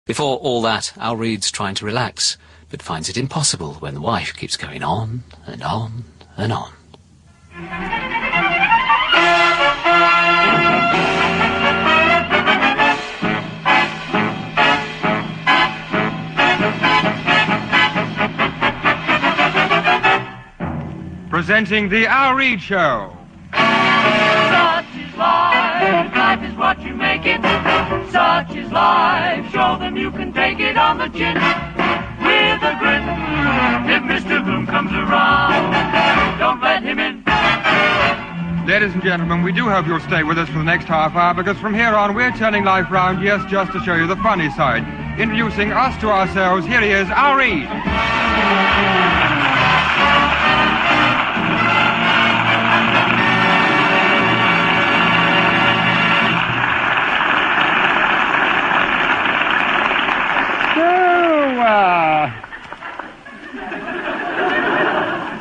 Before all that, Al Reed's trying to relax, but finds it impossible when the wife keeps going on and on and on. Presenting the Al Reed Show. Such is life, life is what you make it. Such is life, show them you can take it on the chin. With a grin, if Mr. Bloom comes around, don't let him in. Ladies and gentlemen, we do hope you'll stay with us for the next half hour, because from here on we're turning life round, yes, just to show you the funny side. Introducing us to ourselves, here he is, Al Reed.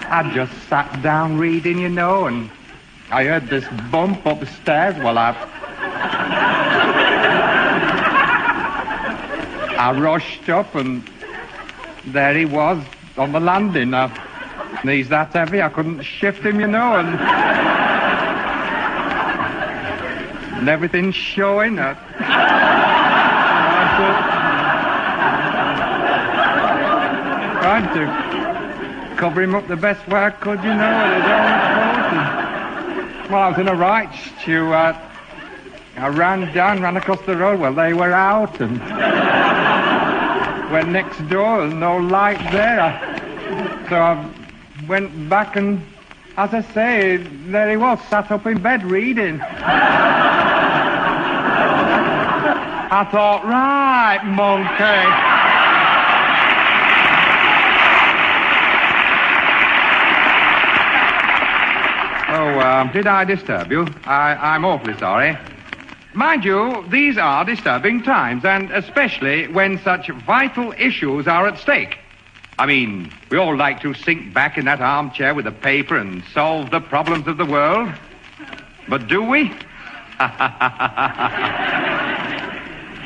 I just sat down reading, you know, and I heard this bump upstairs. Well, I rushed up, and there he was on the landing. He's that heavy, I couldn't shift him, you know, and everything's showing. Trying to cover him up the best way I could, you know, and well, I was in a right stew. I ran across the road. Well, they were out, and went next door. There's no light there. So I went back, and as I say, there he was, sat up in bed reading. I thought, right, monkey. Oh, did I disturb you? I'm awfully sorry. Mind you, these are disturbing times, and especially when such vital issues are at stake. I mean, we all like to sink back in that armchair with a paper and solve the problems of the world. But do we?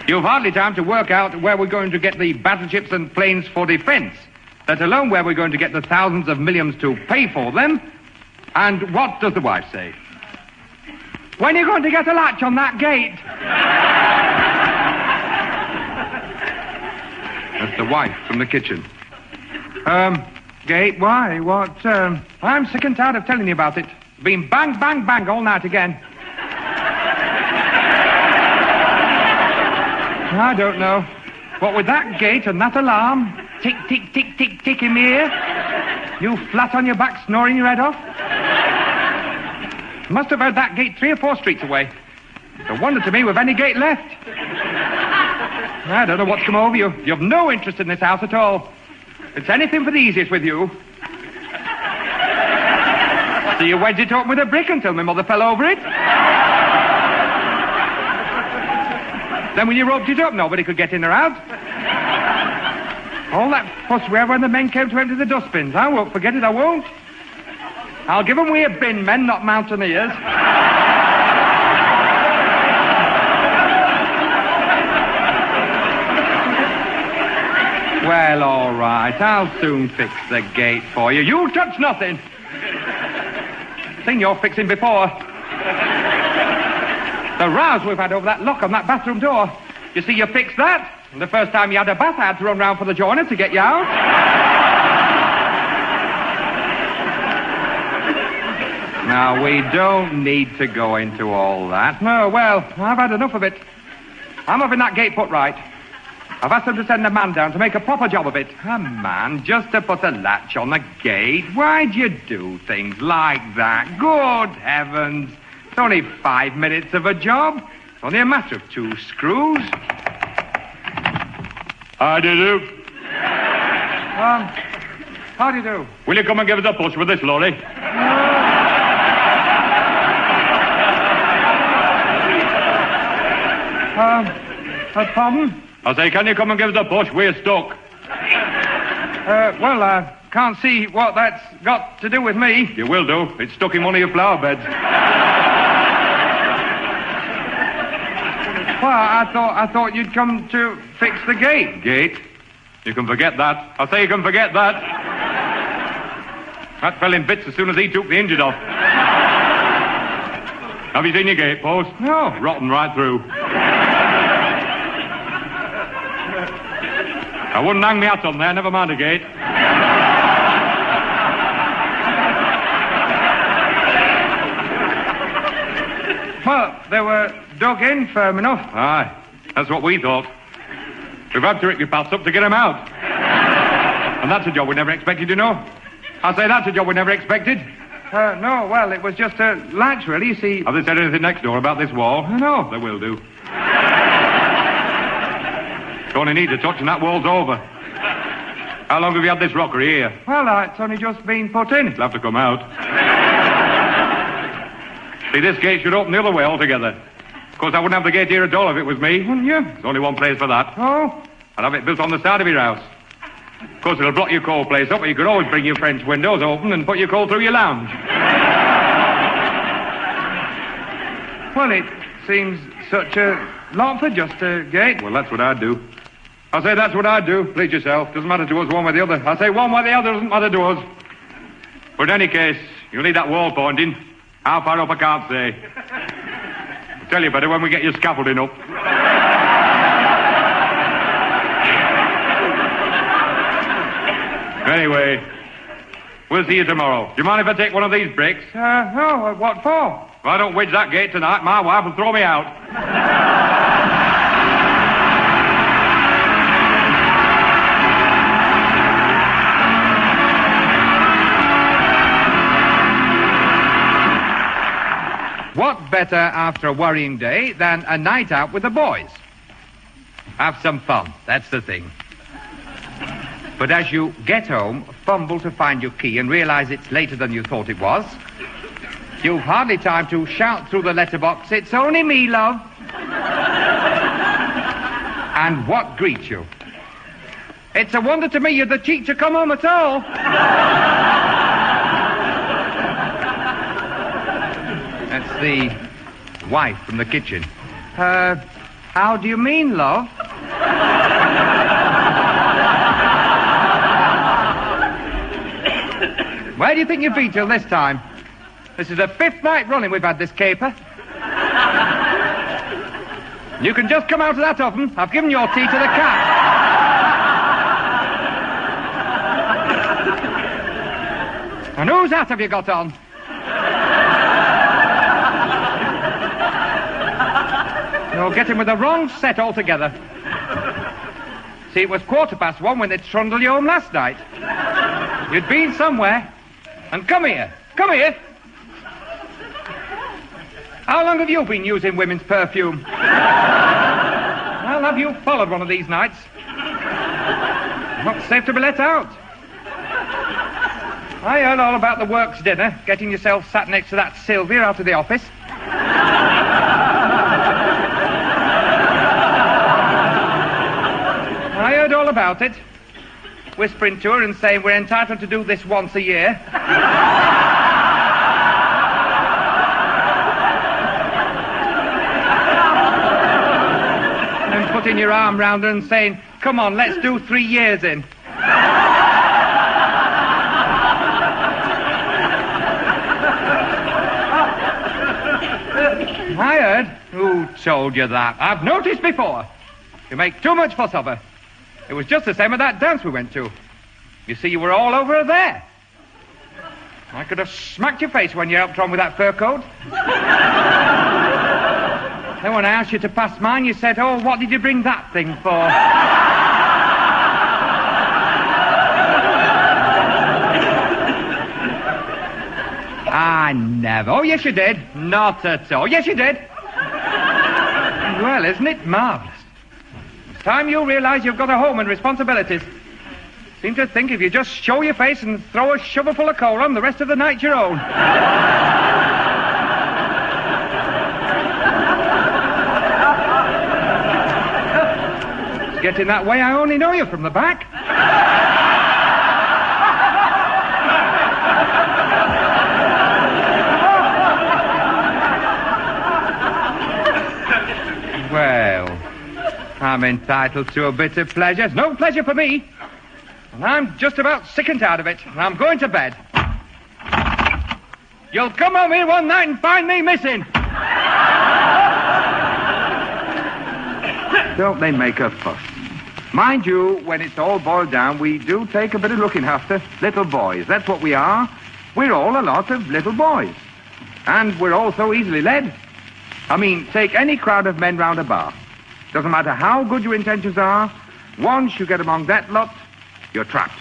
You've hardly time to work out where we're going to get the battleships and planes for defense, let alone where we're going to get the thousands of millions to pay for them. And what does the wife say? When are you going to get a latch on that gate? That's the wife from the kitchen. Gate, why? What, I'm sick and tired of telling you about it. It's been bang, bang, bang all night again. I don't know. What with that gate and that alarm, tick, tick, tick, tick, tick in my ear, you flat on your back snoring your head off. Must have heard that gate 3 or 4 streets away. It's a wonder to me we've any gate left. I don't know what's come over you. You've no interest in this house at all. It's anything for the easiest with you. So you wedged it open with a brick until my mother fell over it. Then when you roped it up, nobody could get in or out. All that fuss we had when the men came to empty the dustbins. I won't forget it, I won't. I'll give them we are bin men, not mountaineers. Well, all right, I'll soon fix the gate for you. You touch nothing. Seen your fixing before. The rows we've had over that lock on that bathroom door. You see, you fixed that. And the first time you had a bath, I had to run round for the joiner to get you out. Now, we don't need to go into all that. No, well, I've had enough of it. I'm having that gate put right. I've asked them to send a man down to make a proper job of it. A man just to put a latch on the gate? Why'd you do things like that? Good heavens. It's only 5 minutes of a job. It's only a matter of 2 screws. How do you do? How do you do? Will you come and give us a push with this lorry? Pardon? I say, can you come and give us a push? We're stuck. Well, I can't see what that's got to do with me. You will do. It's stuck in one of your flower beds. Well, I thought you'd come to fix the gate. Gate? You can forget that. I say you can forget that. That fell in bits as soon as he took the engine off. Have you seen your gate post? No. Rotten right through. I wouldn't hang me hat on there, never mind a gate. Well, they were dug in firm enough. Aye, that's what we thought. We've had to rip your paths up to get them out. And that's a job we never expected, you know. I say that's a job we never expected. No, well, it was just a latch, really, you see. Have they said anything next door about this wall? No. They will do. It only needs a touch and that wall's over. How long have you had this rockery here? Well, it's only just been put in. It'll have to come out. See, this gate should open the other way altogether. Of course, I wouldn't have the gate here at all if it was me. Wouldn't you? There's only one place for that. Oh? I'd have it built on the side of your house. Of course, it'll block your coal place up, but you could always bring your French windows open and put your coal through your lounge. Well, it seems such a lot for just a gate. Well, that's what I'd do. I say that's what I'd do. Please yourself. Doesn't matter to us one way or the other. I say one way or the other doesn't matter to us. But in any case, you'll need that wall pointing. How far up, I can't say. I'll tell you better when we get your scaffolding up. Anyway, we'll see you tomorrow. Do you mind if I take one of these bricks? No, what for? If I don't wedge that gate tonight, my wife will throw me out. What better after a worrying day than a night out with the boys? Have some fun, that's the thing. But as you get home, fumble to find your key and realize it's later than you thought it was. You've hardly time to shout through the letterbox, "It's only me, love." And what greets you? "It's a wonder to me you're the cheek to come home at all." That's the wife from the kitchen. How do you mean, love? Where do you think you've been till this time? This is the 5th night running we've had this caper. You can just come out of that oven. I've given your tea to the cat. And whose hat have you got on? You're getting with the wrong set altogether. See, it was 1:15 when they trundled you home last night. You'd been somewhere. And come here. Come here. How long have you been using women's perfume? Well, have you followed one of these nights? Not safe to be let out. I heard all about the works dinner, getting yourself sat next to that Sylvia out of the office. I heard all about it. Whispering to her and saying we're entitled to do this once a year. And putting your arm round her and saying, "Come on, let's do 3 years in." I heard. Who told you that? I've noticed before. You make too much fuss of her. It was just the same at that dance we went to. You see, you were all over her there. I could have smacked your face when you helped her on with that fur coat. Then when I asked you to pass mine, you said, "Oh, what did you bring that thing for?" I never. Oh, yes, you did. Not at all. Yes, you did. Well, isn't it marvelous? It's time you realize you've got a home and responsibilities. Seem to think if you just show your face and throw a shovelful of coal on, the rest of the night's your own. It's getting that way. I only know you from the back. Well, I'm entitled to a bit of pleasure. It's no pleasure for me. And I'm just about sick and tired of it. And I'm going to bed. You'll come home here one night and find me missing. Don't they make a fuss? Mind you, when it's all boiled down, we do take a bit of looking after little boys. That's what we are. We're all a lot of little boys. And we're all so easily led. I mean, take any crowd of men round a bar. Doesn't matter how good your intentions are, once you get among that lot, you're trapped.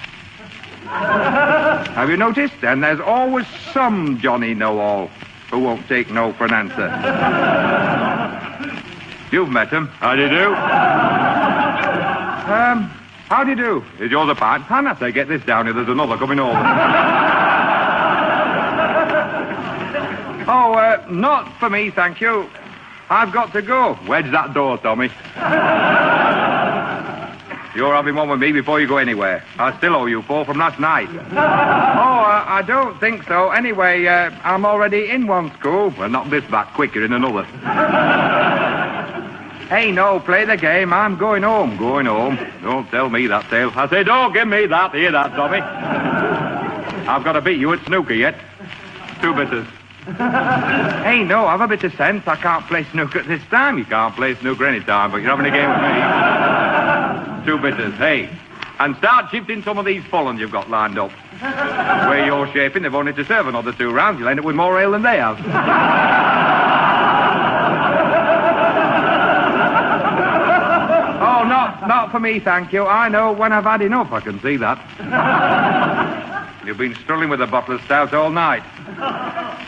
Have you noticed? And there's always some Johnny know-all who won't take no for an answer. You've met him. How do you do? How do you do? Is yours a pint? Hannah, Say, get this down here. There's another coming over. Oh, not for me, thank you. I've got to go. Wedge that door, Tommy. You're having one with me before you go anywhere. I still owe you 4 from last night. I don't think so. Anyway, I'm already in one school. Well, knock this back quicker in another. Hey, no, play the game. I'm going home. Going home? Don't tell me that tale. I say, don't give me that. Hear that, Tommy? I've got to beat you at snooker yet. 2 bitters. Hey, no, have a bit of sense. I can't play snooker at this time. You can't play snooker any time, but you're having a game with me. 2 bitters, hey. And start shifting some of these full-ons you've got lined up. Where you're shaping, they've only to serve another 2 rounds. You'll end up with more ale than they have. Oh, not for me, thank you. I know when I've had enough. I can see that. You've been struggling with a bottle of stout all night.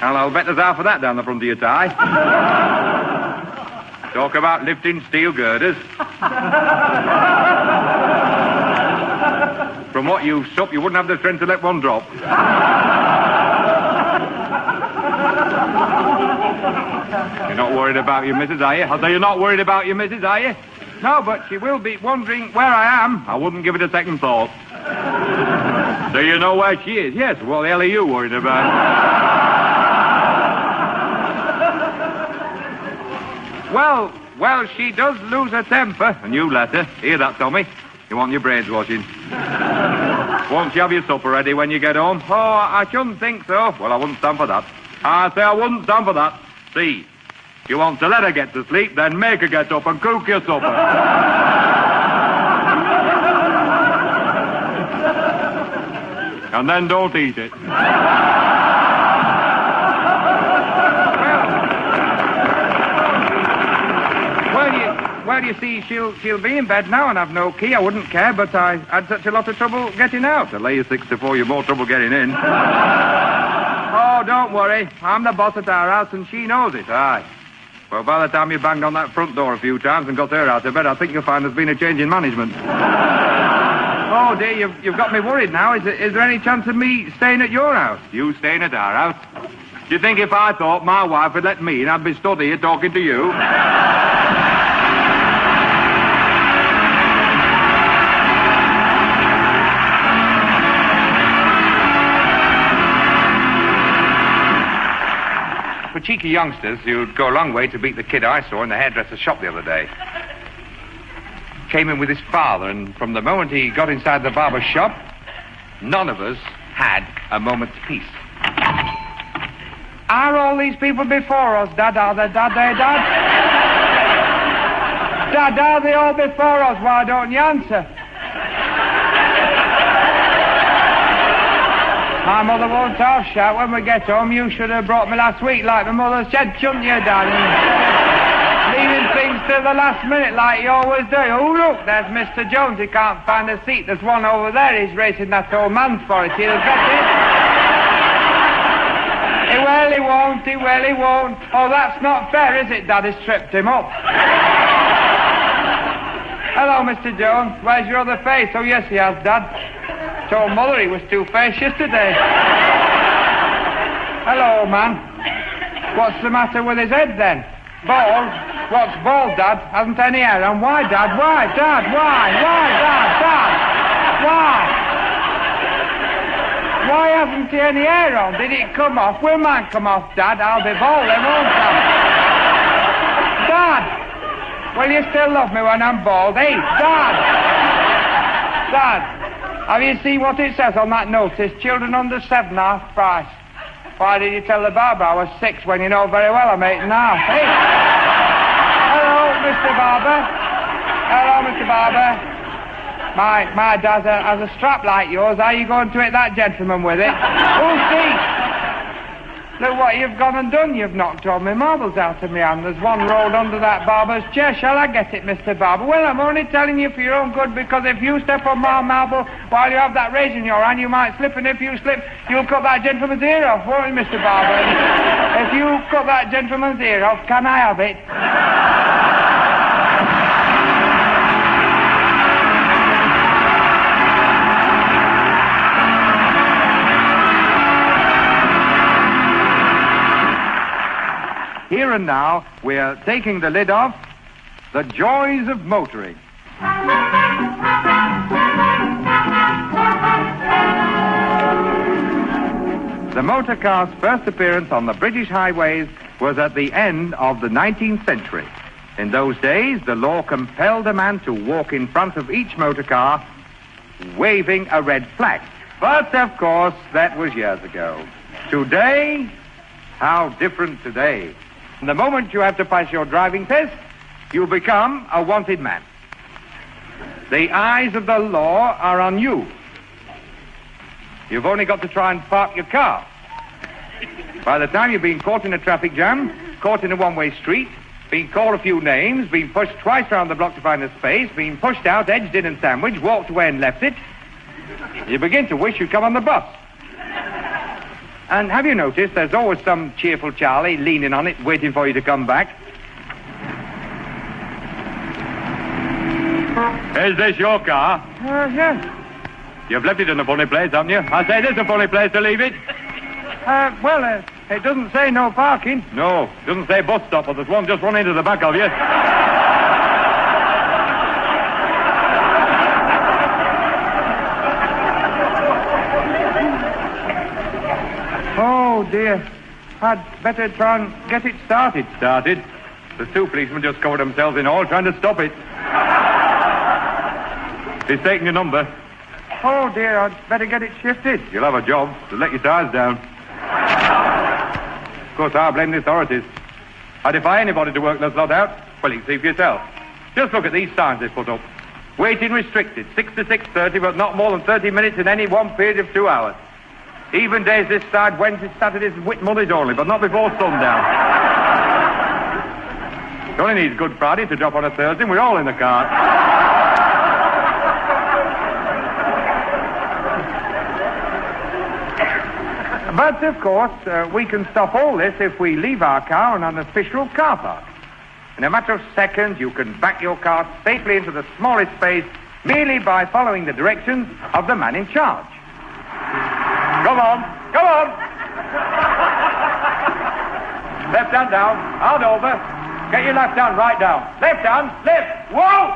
And I'll bet there's half of that down the front of your tie. Talk about lifting steel girders. From what you've supped, you wouldn't have the strength to let one drop. You're not worried about your missus, are you? I say you're not worried about your missus, are you? No, but she will be wondering where I am. I wouldn't give it a second thought. Do you know where she is? Yes. What the hell are you worried about? Well, she does lose her temper. And you let her. Hear that, Tommy? You want your brains washing. Won't you have your supper ready when you get home? Oh, I shouldn't think so. Well, I wouldn't stand for that. I say I wouldn't stand for that. See, if you want to let her get to sleep, then make her get up and cook your supper. And then don't eat it. Well, you see, she'll be in bed now and I've no key. I wouldn't care, but I had such a lot of trouble getting out. To lay you 64, you've more trouble getting in. Oh, don't worry. I'm the boss at our house and she knows it. Aye. Well, by the time you banged on that front door a few times and got her out of bed, I think you'll find there's been a change in management. Oh, dear, you've got me worried now. Is there any chance of me staying at your house? You staying at our house? Do you think if I thought my wife had let me in, I'd be stood here talking to you? For cheeky youngsters, you'd go a long way to beat the kid I saw in the hairdresser's shop the other day. Came in with his father, and from the moment he got inside the barber's shop, none of us had a moment's peace. Are all these people before us, Dad? Are they, Dad? Dad, are they all before us? Why don't you answer? My mother won't half shout when we get home. You should have brought me last week like my mother said, shouldn't you, Dad? Leaving things to the last minute like you always do. Oh, look, there's Mr. Jones. He can't find a seat. There's one over there. He's racing that old man for it. He'll get it. He won't. Oh, that's not fair, is it, Dad? He's tripped him up. Hello, Mr. Jones. Where's your other face? Oh, yes, he has, Dad. Told Mother he was two-faced yesterday. Hello, man. What's the matter with his head, then? Bald? What's bald, Dad? Hasn't any hair on. Why, Dad? Why, Dad? Why, Dad? Why? Why hasn't he any hair on? Did it come off? Will mine come off, Dad? I'll be bald then, won't I? Dad! Will you still love me when I'm bald? Hey, Dad! Dad, have you seen what it says on that notice? Children under 7, half price. Why did you tell the barber I was 6 when you know very well I'm 8 and a half? Hey! Hello, Mr. Barber. Hello, Mr. Barber. My dad has a strap like yours. How are you going to hit that gentleman with it? Who's see? Look what you've gone and done. You've knocked all my marbles out of my hand. There's one rolled under that barber's chair. Shall I get it, Mr. Barber? Well, I'm only telling you for your own good, because if you step on my marble while you have that razor in your hand, you might slip, and if you slip, you'll cut that gentleman's ear off, won't you, Mr. Barber? If you cut that gentleman's ear off, can I have it? Here and now, we're taking the lid off The Joys of Motoring. The motor car's first appearance on the British highways was at the end of the 19th century. In those days, the law compelled a man to walk in front of each motor car waving a red flag. But, of course, that was years ago. Today, how different today. The moment you have to pass your driving test, you become a wanted man. The eyes of the law are on you. You've only got to try and park your car. By the time you've been caught in a traffic jam, caught in a one-way street, been called a few names, been pushed twice around the block to find a space, been pushed out, edged in and sandwiched, walked away and left it, you begin to wish you'd come on the bus. And have you noticed there's always some cheerful Charlie leaning on it, waiting for you to come back? Is this your car? Yes. You've left it in a funny place, haven't you? I say this is a funny place to leave it. It doesn't say no parking. No, it doesn't say bus stop, but there's one just run into the back of you. Oh, dear. I'd better try and get it started. Started? The 2 policemen just covered themselves in oil trying to stop it. He's taking your number. Oh, dear, I'd better get it shifted. You'll have a job to let your tires down. Of course, I blame the authorities. I defy anybody to work this lot out. Well, you can see for yourself. Just look at these signs they put up. Waiting restricted, 6 to 6:30, but not more than 30 minutes in any one period of 2 hours. Even days this side, Wednesdays, Saturdays, and Whit Mondays only, but not before sundown. It only needs Good Friday to drop on a Thursday, and we're all in the car. But, of course, we can stop all this if we leave our car in an official car park. In a matter of seconds, you can back your car safely into the smallest space merely by following the directions of the man in charge. Come on, come on! Left hand down, hard over. Get your left hand right down. Left hand, left. Whoa!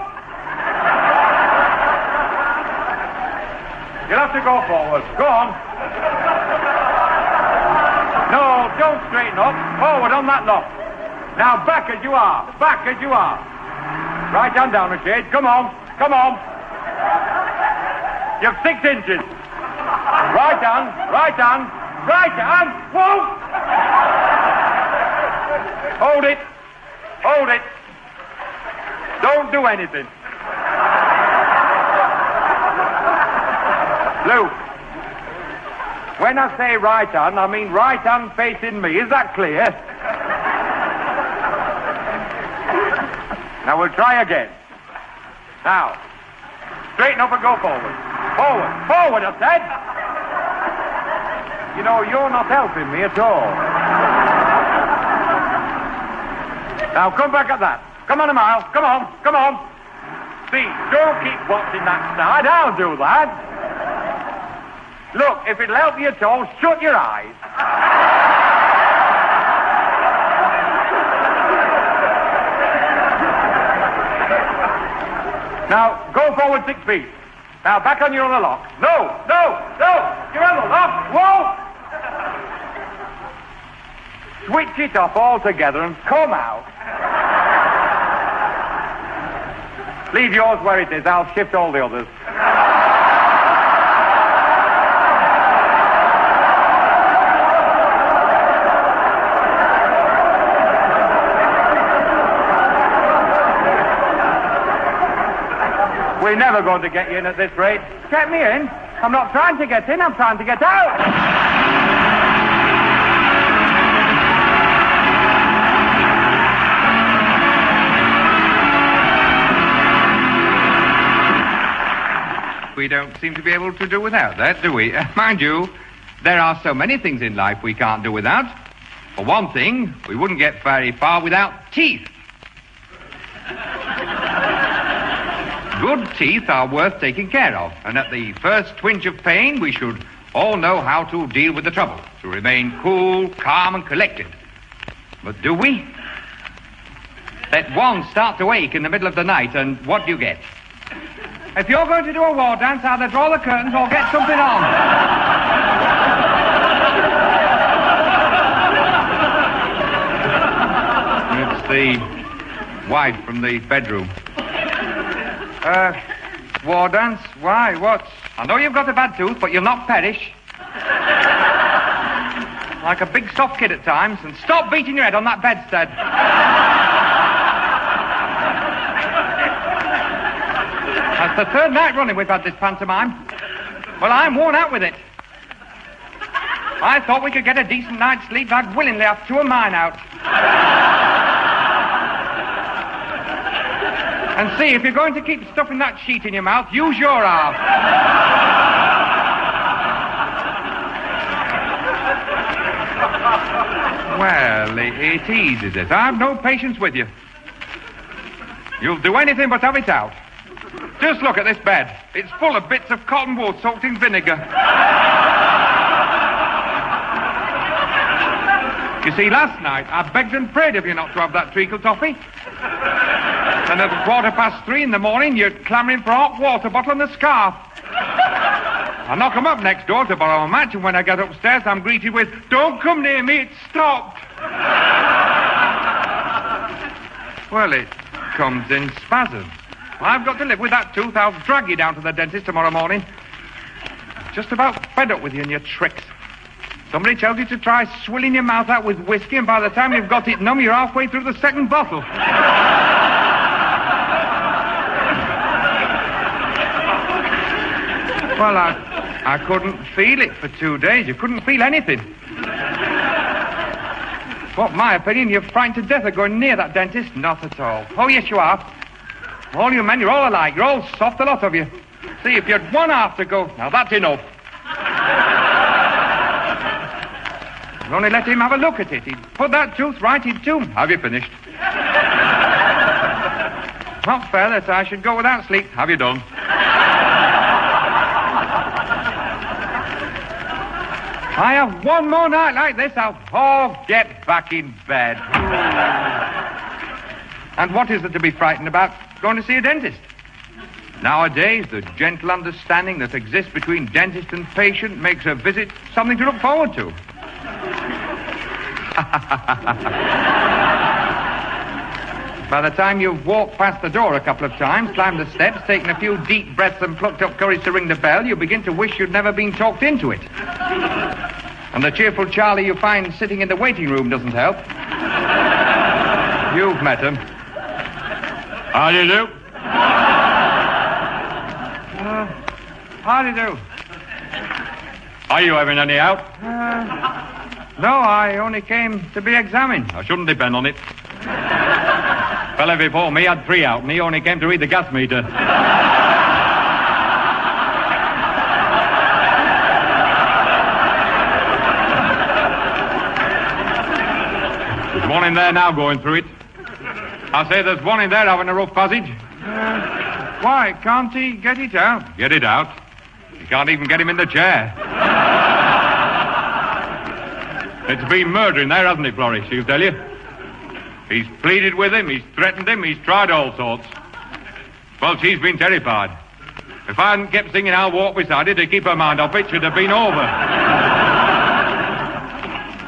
You'll have to go forward. Go on. No, don't straighten up. Forward on that lock. Now back as you are. Back as you are. Right hand down a shade. Come on. Come on. You've 6 inches. Right hand. Right hand. Right hand. Whoa! Hold it. Hold it. Don't do anything. Luke. When I say right hand, I mean right hand facing me. Is that clear? Now we'll try again. Now, straighten up and go forward. Forward. Forward, I said. You know, you're not helping me at all. Now, come back at that. Come on a mile. Come on. Come on. See, don't keep watching that side. I'll do that. Look, if it'll help you at all, shut your eyes. Now, go forward 6 feet. Now, back on your other lock. No, no, no! Your other lock! Whoa! Switch it off altogether and come out. Leave yours where it is. I'll shift all the others. We're never going to get you in at this rate. Get me in? I'm not trying to get in, I'm trying to get out. We don't seem to be able to do without that, do we? Mind you, there are so many things in life we can't do without. For one thing, we wouldn't get very far without teeth. Good teeth are worth taking care of, and at the first twinge of pain, we should all know how to deal with the trouble, to remain cool, calm, and collected. But do we? Let one start to ache in the middle of the night, and what do you get? If you're going to do a war dance, either draw the curtains or get something on. It's the wife from the bedroom. War dance? Why? What? I know you've got a bad tooth, but you'll not perish. Like a big soft kid at times, and stop beating your head on that bedstead. That's the third night running we've had this pantomime. Well, I'm worn out with it. I thought we could get a decent night's sleep. I'd willingly have two of mine out. And see, if you're going to keep stuffing that sheet in your mouth, use your half. Well, it eases it. I've no patience with you. You'll do anything but have it out. Just look at this bed. It's full of bits of cotton wool soaked in vinegar. You see, last night I begged and prayed of you not to have that treacle toffee. And at 3:15 in the morning, you're clamouring for a hot water bottle and a scarf. I knock 'em up next door to borrow a match, and when I get upstairs, I'm greeted with, "Don't come near me, it's stopped." Well, it comes in spasms. I've got to live with that tooth. I'll drag you down to the dentist tomorrow morning. Just about fed up with you and your tricks. Somebody tells you to try swilling your mouth out with whiskey, and by the time you've got it numb, you're halfway through the second bottle. Well, I couldn't feel it for 2 days. You couldn't feel anything. What, my opinion, you're frightened to death of going near that dentist? Not at all. Oh, yes, you are. All you men, you're all alike. You're all soft, a lot of you. See, if you'd one half to go, now that's enough. You only let him have a look at it. He'd put that tooth right into him. Have you finished? Not fair that I should go without sleep. Have you done? I have one more night like this, I'll get back in bed. And what is it to be frightened about going to see a dentist? Nowadays, the gentle understanding that exists between dentist and patient makes a visit something to look forward to. By the time you've walked past the door a couple of times, climbed the steps, taken a few deep breaths and plucked up courage to ring the bell, you begin to wish you'd never been talked into it. And the cheerful Charlie you find sitting in the waiting room doesn't help. You've met him. How do you do? How do you do? Are you having any out? No, I only came to be examined. I shouldn't depend on it. Fella before me had 3 out, and he only came to read the gas meter. There's one in there now going through it. I say there's one in there having a rough passage. Why, can't he get it out? Get it out? You can't even get him in the chair. It's been murder in there, hasn't it, Florrie? She'll tell you. He's pleaded with him, he's threatened him, he's tried all sorts. Well, she's been terrified. If I hadn't kept singing I'll Walk Beside It to keep her mind off it, she'd have been over.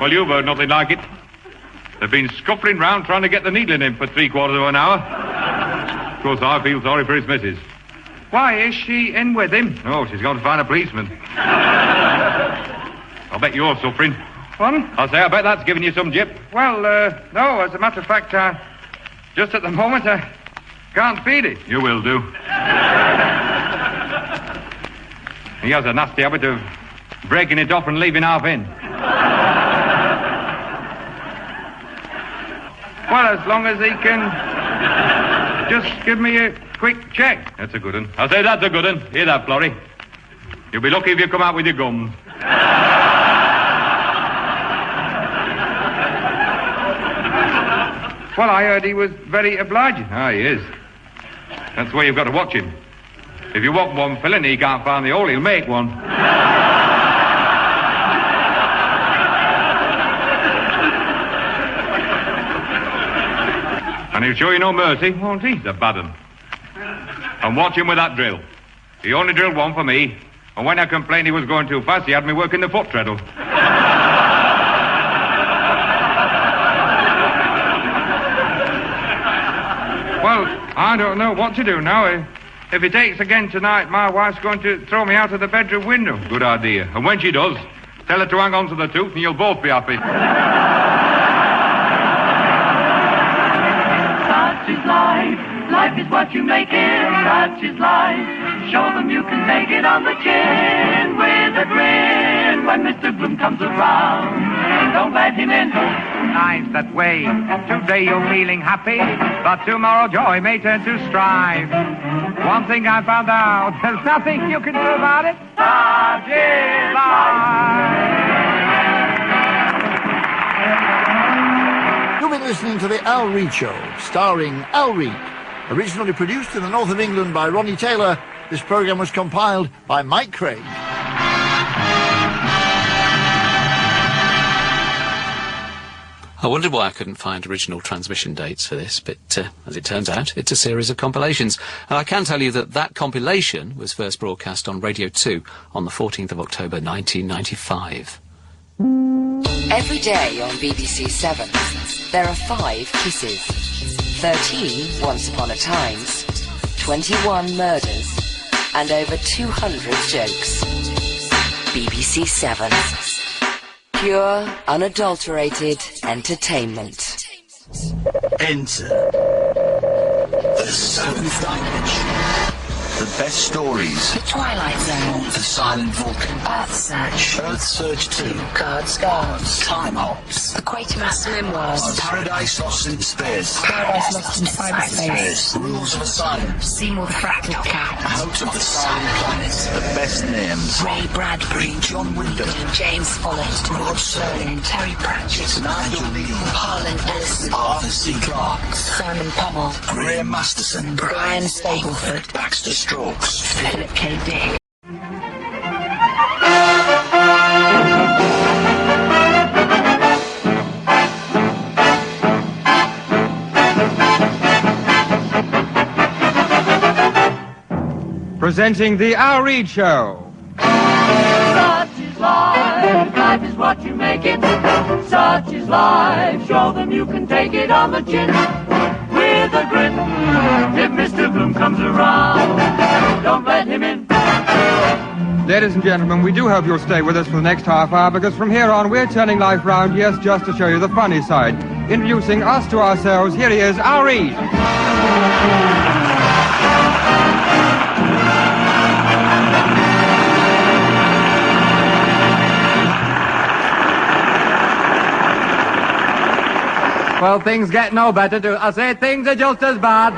Well, you've heard nothing like it. They've been scuffling round trying to get the needle in him for 3/4 of an hour. course, I feel sorry for his missus. Why, is she in with him? No, she's gone to find a policeman. I'll bet you're suffering. What? I say, I bet that's giving you some jip. Well, no, as a matter of fact, just at the moment, I can't feed it. You will do. He has a nasty habit of breaking it off and leaving half in. Well, as long as he can just give me a quick check. That's a good one. I say that's a good one. Hear that, Florrie? You'll be lucky if you come out with your gums. Well, I heard he was very obliging. Ah, he is. That's the way you've got to watch him. If you want one filling, he can't find the hole, he'll make one. And he'll show you no mercy, won't he? The bad one. And watch him with that drill. He only drilled one for me, and when I complained he was going too fast, he had me working the foot treadle. Well, I don't know what to do now. If he takes again tonight, my wife's going to throw me out of the bedroom window. Good idea. And when she does, tell her to hang on to the tooth and you'll both be happy. Such is life. Life is what you make it. Such is life. Show them you can take it on the chin with a grin when Mr. Gloom comes around. Don't let him in. Life's that way. Today you're feeling happy, but tomorrow joy may turn to strife. One thing I found out, there's nothing you can do about it. Such is life. You've been listening to The Al Reed Show, starring Al Reed. Originally produced in the north of England by Ronnie Taylor, this programme was compiled by Mike Craig. I wondered why I couldn't find original transmission dates for this, but as it turns out, it's a series of compilations. And I can tell you that that compilation was first broadcast on Radio 2 on the 14th of October 1995. Every day on BBC 7, there are 5 kisses, 13 once upon a times, 21 murders, and over 200 jokes. BBC 7. Pure, unadulterated entertainment. Enter the 7th dimension. The best stories. The Twilight Zone. The Silent Vulcan. Earth Search. Earth Search 2. Guards. Time Hops. The Quatermass Memoirs. Paradise Lost in Space. Paradise Lost in Cyberspace. Rules of Asylum. Seymour the Fractal Cat. Out of the Silent Planet. The best names. Ray Bradbury. John Wyndham. James Follett. Rod Serling. Terry Pratchett. Nigel Neal. Harlan Ellison. Arthur C. Clarke. Simon Pommel. Graham Masterson. Brian Stableford. Baxter Strokes. Philip K. Dick. Presenting The Al Reed Show. Such is life. Life is what you make it. Such is life. Show them you can take it on the chin with a grin. If Mr. Gloom comes around, don't let him in. Ladies and gentlemen, we do hope you'll stay with us for the next half hour, because from here on we're turning life round, yes, just to show you the funny side. Introducing us to ourselves, here he is, Al Reed. Well, things get no better, do I say things are just as bad.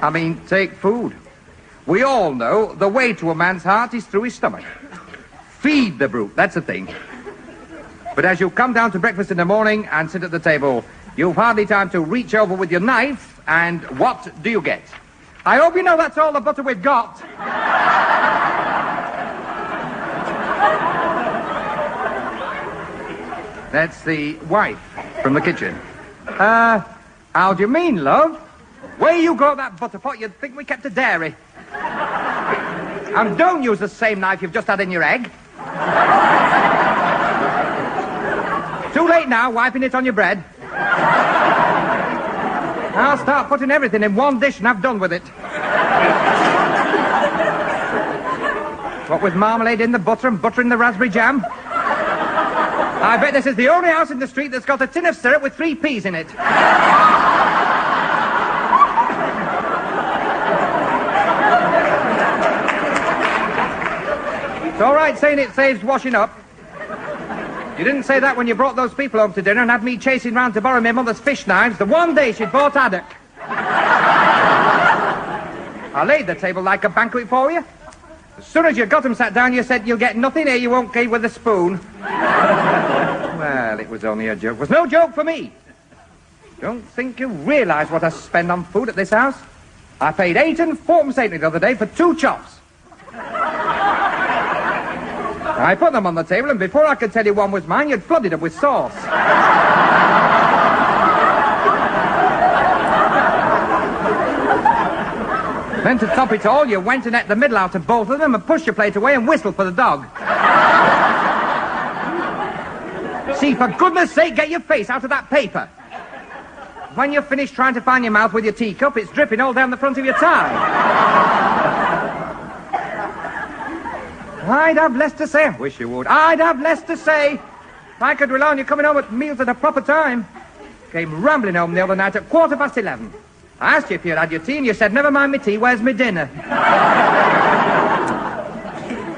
I mean, take food. We all know the way to a man's heart is through his stomach. Feed the brute, that's the thing. But as you come down to breakfast in the morning and sit at the table, you've hardly time to reach over with your knife, and what do you get? I hope you know that's all the butter we've got. That's the wife from the kitchen. How do you mean, love? Where you grow that butter pot, you'd think we kept a dairy. And don't use the same knife you've just had in your egg. Too late now, wiping it on your bread. I'll start putting everything in one dish and have done with it. What with marmalade in the butter and butter in the raspberry jam? I bet this is the only house in the street that's got a tin of syrup with 3 peas in it. It's all right saying it saves washing up. You didn't say that when you brought those people home to dinner and had me chasing round to borrow my mother's fish knives the one day she'd bought haddock. I laid the table like a banquet for you. As soon as you got them sat down, you said, you'll get nothing here you won't get with a spoon. Well, it was only a joke. It was no joke for me. Don't think you realise what I spend on food at this house. I paid 8 and 4.80 the other day for 2 chops. I put them on the table, and before I could tell you one was mine, you'd flooded them with sauce. Then to top it all, you went and ate the middle out of both of them and pushed your plate away and whistled for the dog. See, for goodness sake, get your face out of that paper. When you're finished trying to find your mouth with your teacup, it's dripping all down the front of your tie. I'd have less to say. I wish you would. I'd have less to say. If I could rely on you coming home at meals at a proper time. Came rambling home the other night at 11:15. I asked you if you'd had your tea, and you said, never mind my tea, where's my dinner?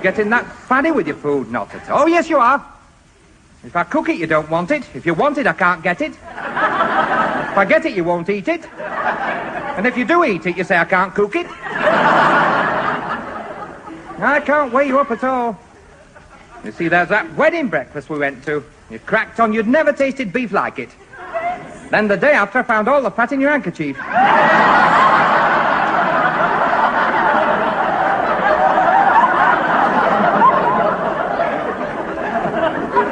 Getting that faddy with your food? Not at all. Oh, yes, you are. If I cook it, you don't want it. If you want it, I can't get it. If I get it, you won't eat it. And if you do eat it, you say I can't cook it. I can't weigh you up at all. You see, there's that wedding breakfast we went to. You cracked on you'd never tasted beef like it. Then the day after, I found all the fat in your handkerchief.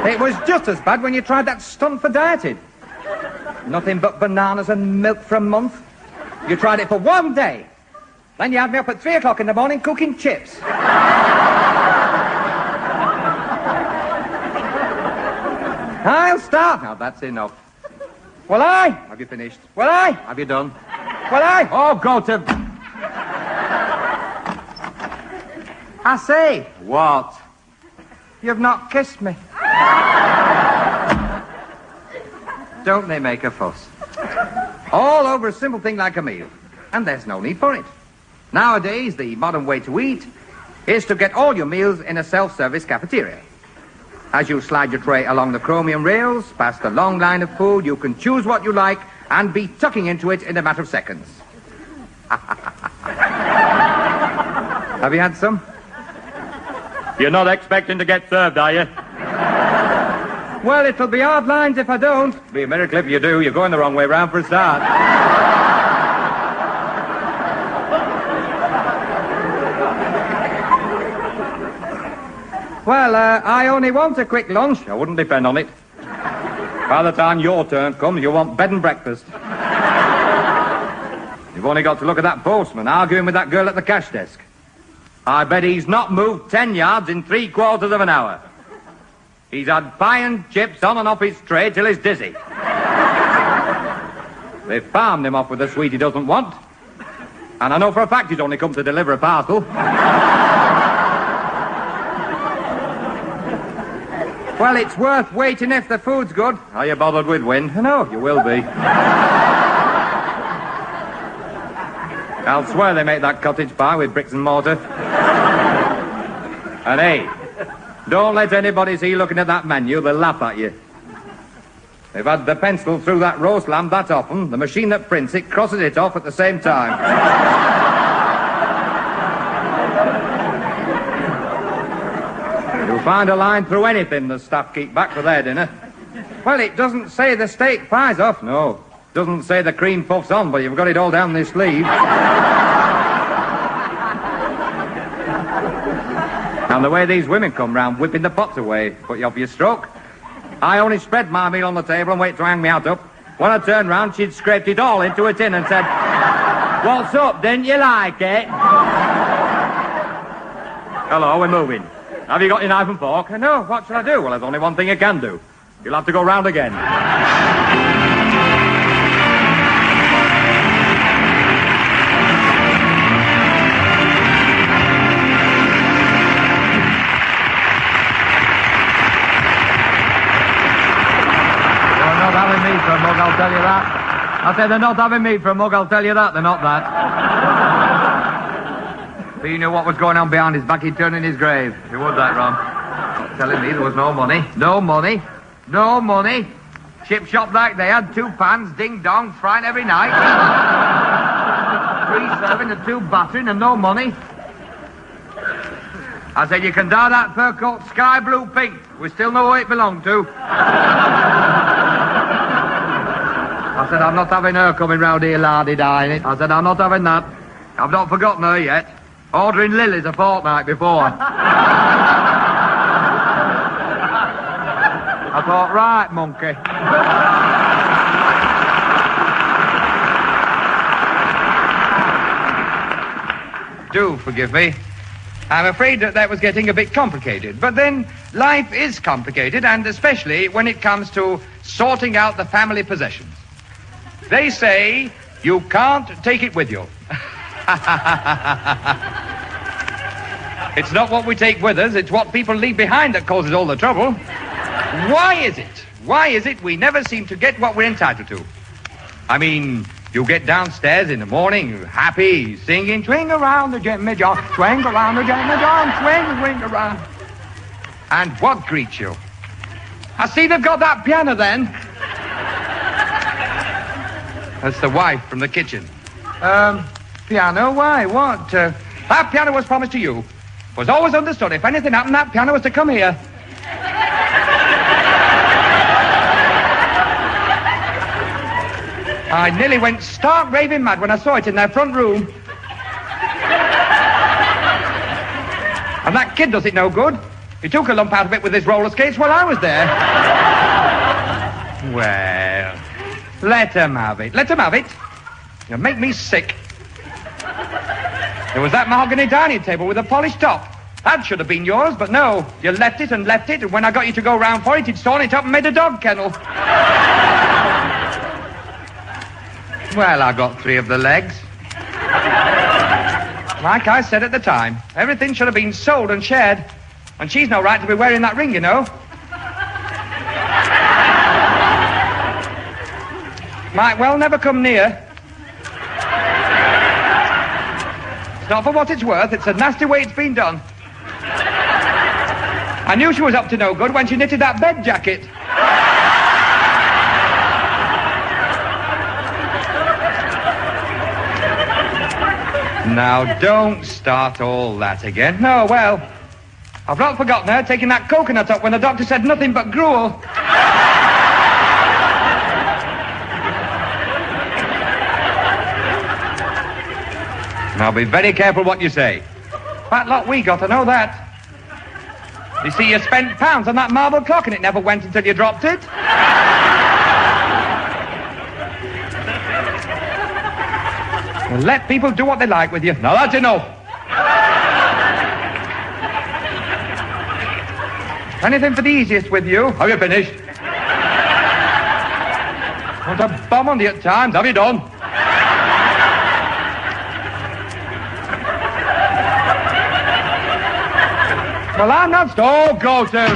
It was just as bad when you tried that stunt for dieting. Nothing but bananas and milk for a month. You tried it for one day. Then you had me up at 3 o'clock in the morning cooking chips. I'll start. Now, that's enough. Well, have you finished? Well, have you done? Well, oh, go to... I say. What? You've not kissed me. Don't they make a fuss? All over a simple thing like a meal. And there's no need for it. Nowadays, the modern way to eat is to get all your meals in a self-service cafeteria. As you slide your tray along the chromium rails, past the long line of food, you can choose what you like and be tucking into it in a matter of seconds. Have you had some? You're not expecting to get served, are you? Well, it'll be hard lines if I don't. It'll be a miracle if you do. You're going the wrong way round for a start. Well, I only want a quick lunch. I wouldn't depend on it. By the time your turn comes, you'll want bed and breakfast. You've only got to look at that postman arguing with that girl at the cash desk. I bet he's not moved 10 yards in 3/4 of an hour. He's had pie and chips on and off his tray till he's dizzy. They've palmed him off with a sweet he doesn't want. And I know for a fact he's only come to deliver a parcel. Well, it's worth waiting if the food's good. Are you bothered with wind? No, you will be. I'll swear they make that cottage pie with bricks and mortar. And hey, don't let anybody see you looking at that menu. They'll laugh at you. They've had the pencil through that roast lamb that often, the machine that prints it crosses it off at the same time. You'll find a line through anything the staff keep back for their dinner. Well, it doesn't say the steak pie's off, no. Doesn't say the cream puff's on, but you've got it all down this sleeve. And the way these women come round whipping the pots away, put you off your stroke. I only spread my meal on the table and wait to hang me out up. When I turned round, she'd scraped it all into a tin and said, "What's up, didn't you like it?" Hello, we're moving. Have you got your knife and fork? No, what shall I do? Well, there's only one thing you can do. You'll have to go round again. said they're not having me for a mug, I'll tell you that. They're not that. If he knew what was going on behind his back, he'd turn in his grave. He would that, Ron. Telling me there was no money. No money. No money. Chip shop like they had, 2 pans, ding-dong, frying every night. 3 serving and 2 battering and no money. I said, you can dye that fur coat sky blue pink. We still know who it belonged to. I said, I'm not having her coming round here lardy-dying it. I said, I'm not having that. I've not forgotten her yet. Ordering lilies a fortnight before. I thought, right, monkey. Do forgive me. I'm afraid that was getting a bit complicated. But then, life is complicated, and especially when it comes to sorting out the family possessions. They say you can't take it with you. It's not what we take with us, it's what people leave behind that causes all the trouble. Why is it? Why is it we never seem to get what we're entitled to? I mean, you get downstairs in the morning, happy, singing, swing around the Jimmy John, swing around the Jimmy John, swing around. And what greets you? I see they've got that piano then. That's the wife from the kitchen. Piano? Why? What? That piano was promised to you. Was always understood. If anything happened, that piano was to come here. I nearly went stark raving mad when I saw it in their front room. And that kid does it no good. He took a lump out of it with his roller skates while I was there. Well, let him have it. Let him have it. You make me sick. There was that mahogany dining table with a polished top. That should have been yours, but no. You left it, and when I got you to go round for it, he'd torn it up and made a dog kennel. Well, I got 3 of the legs. Like I said at the time, everything should have been sold and shared. And she's no right to be wearing that ring, you know. Might well never come near. It's not for what it's worth, it's a nasty way it's been done. I knew she was up to no good when she knitted that bed jacket. Now, don't start all that again. No, well, I've not forgotten her taking that coconut up when the doctor said nothing but gruel. Now, be very careful what you say. That lot we got, I know that. You see, you spent pounds on that marble clock and it never went until you dropped it. Well, let people do what they like with you. Now, that's enough. Anything for the easiest with you. Have you finished? Want a bomb on you at times. Have you done? Well, I'm not... Oh, go to.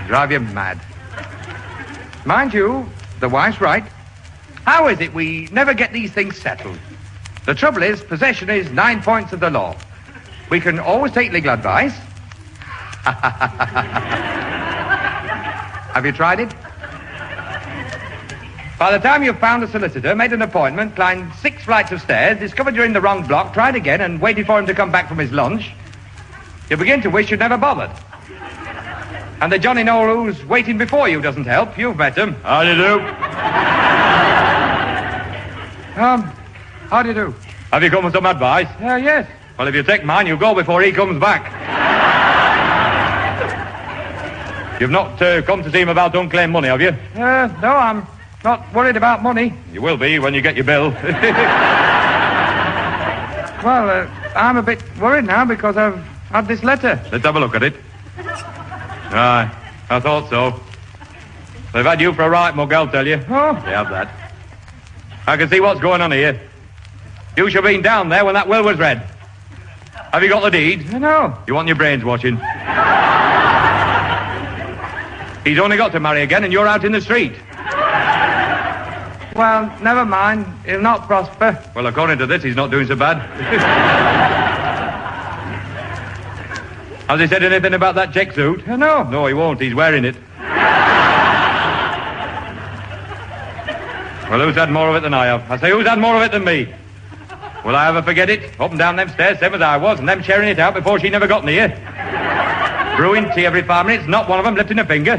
Drive you mad. Mind you, the wife's right. How is it we never get these things settled? The trouble is, possession is 9 points of the law. We can always take legal advice. Have you tried it? By the time you've found a solicitor, made an appointment, climbed 6 flights of stairs, discovered you're in the wrong block, tried again, and waited for him to come back from his lunch, you begin to wish you'd never bothered. And the Johnny Knoll who's waiting before you doesn't help. You've met him. How do you do? How do you do? Have you come with some advice? Yes. Well, if you take mine, you go before he comes back. You've not come to see him about unclaimed money, have you? No, I'm not worried about money. You will be when you get your bill. Well, I'm a bit worried now because I've had this letter. Let's have a look at it. Aye, I thought so. They've had you for a right mug, I'll tell you. Oh. They have that. I can see what's going on here. You should have been down there when that will was read. Have you got the deed? No. You want your brains washing? He's only got to marry again and you're out in the street. Well, never mind. He'll not prosper. Well, according to this, he's not doing so bad. Has he said anything about that check suit? No. No, he won't. He's wearing it. Well, who's had more of it than I have? I say, who's had more of it than me? Will I ever forget it? Up and down them stairs, same as I was, and them sharing it out before she never got near. Brewing tea every 5 minutes, not one of them lifting a finger.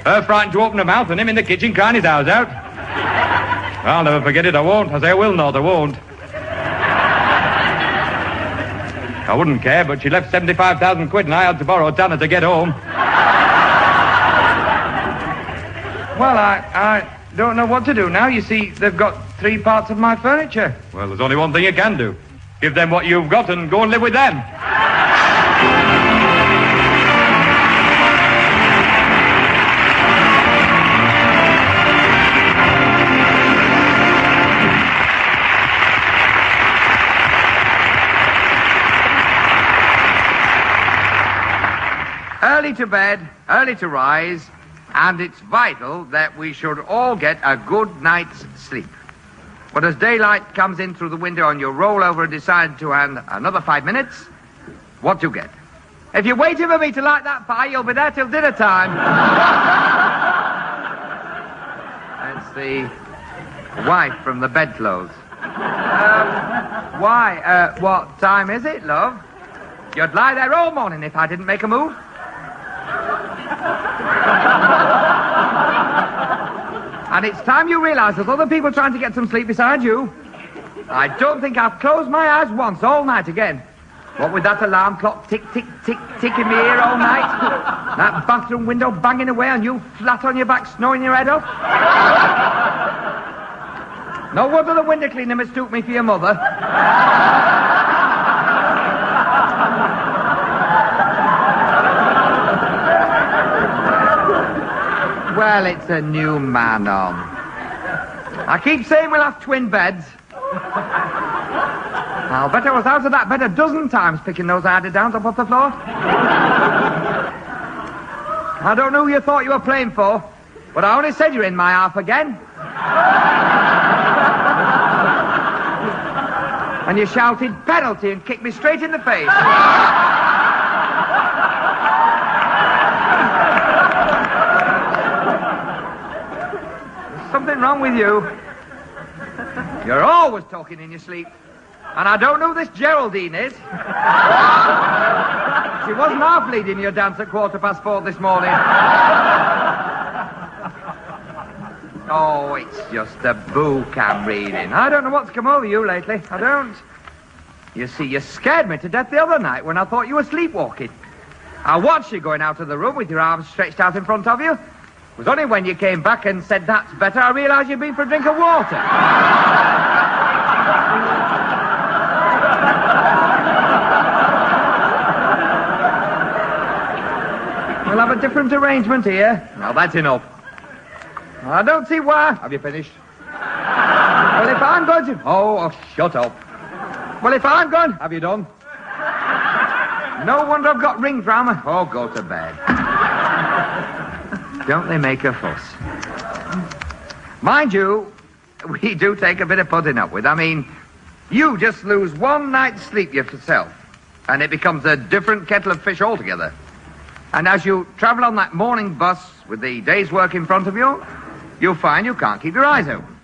Her frightened to open her mouth, and him in the kitchen crying his eyes out. I'll never forget it, I won't. I say I will not, I won't. I wouldn't care, but she left 75,000 quid and I had to borrow a tenner to get home. Well, I don't know what to do now. You see, they've got 3 parts of my furniture. Well, there's only one thing you can do. Give them what you've got and go and live with them. Early to bed, early to rise, and it's vital that we should all get a good night's sleep. But as daylight comes in through the window and you roll over and decide to have another 5 minutes, what you get? If you're waiting for me to light that fire, you'll be there till dinner time. That's the wife from the bedclothes. Why? What time is it, love? You'd lie there all morning if I didn't make a move. And it's time you realise there's other people trying to get some sleep beside you. I don't think I've closed my eyes once all night again. What with that alarm clock tick, tick, tick, tick in my ear all night? That bathroom window banging away and you flat on your back snoring your head off? No wonder the window cleaner mistook me for your mother. Well, it's a new man on. I keep saying we'll have twin beds. I'll bet I was out of that bed a dozen times picking those eider-downs up off the floor. I don't know who you thought you were playing for, but I only said you're in my half again. And you shouted penalty and kicked me straight in the face. Something wrong with you. You're always talking in your sleep. And I don't know who this Geraldine is. She wasn't half leading your dance at 4:15 this morning. Oh, it's just a book I'm reading. I don't know what's come over you lately. I don't. You see, you scared me to death the other night when I thought you were sleepwalking. I watched you going out of the room with your arms stretched out in front of you. It was only when you came back and said, "That's better," I realised you'd been for a drink of water. We'll have a different arrangement here. Now, that's enough. I don't see why. Have you finished? Well, if I'm going to... Oh, shut up. Well, if I'm going... Have you done? No wonder I've got ring drama. Oh, go to bed. Don't they make a fuss? Mind you, we do take a bit of putting up with. I mean, you just lose one night's sleep yourself, and it becomes a different kettle of fish altogether. And as you travel on that morning bus with the day's work in front of you, you'll find you can't keep your eyes open.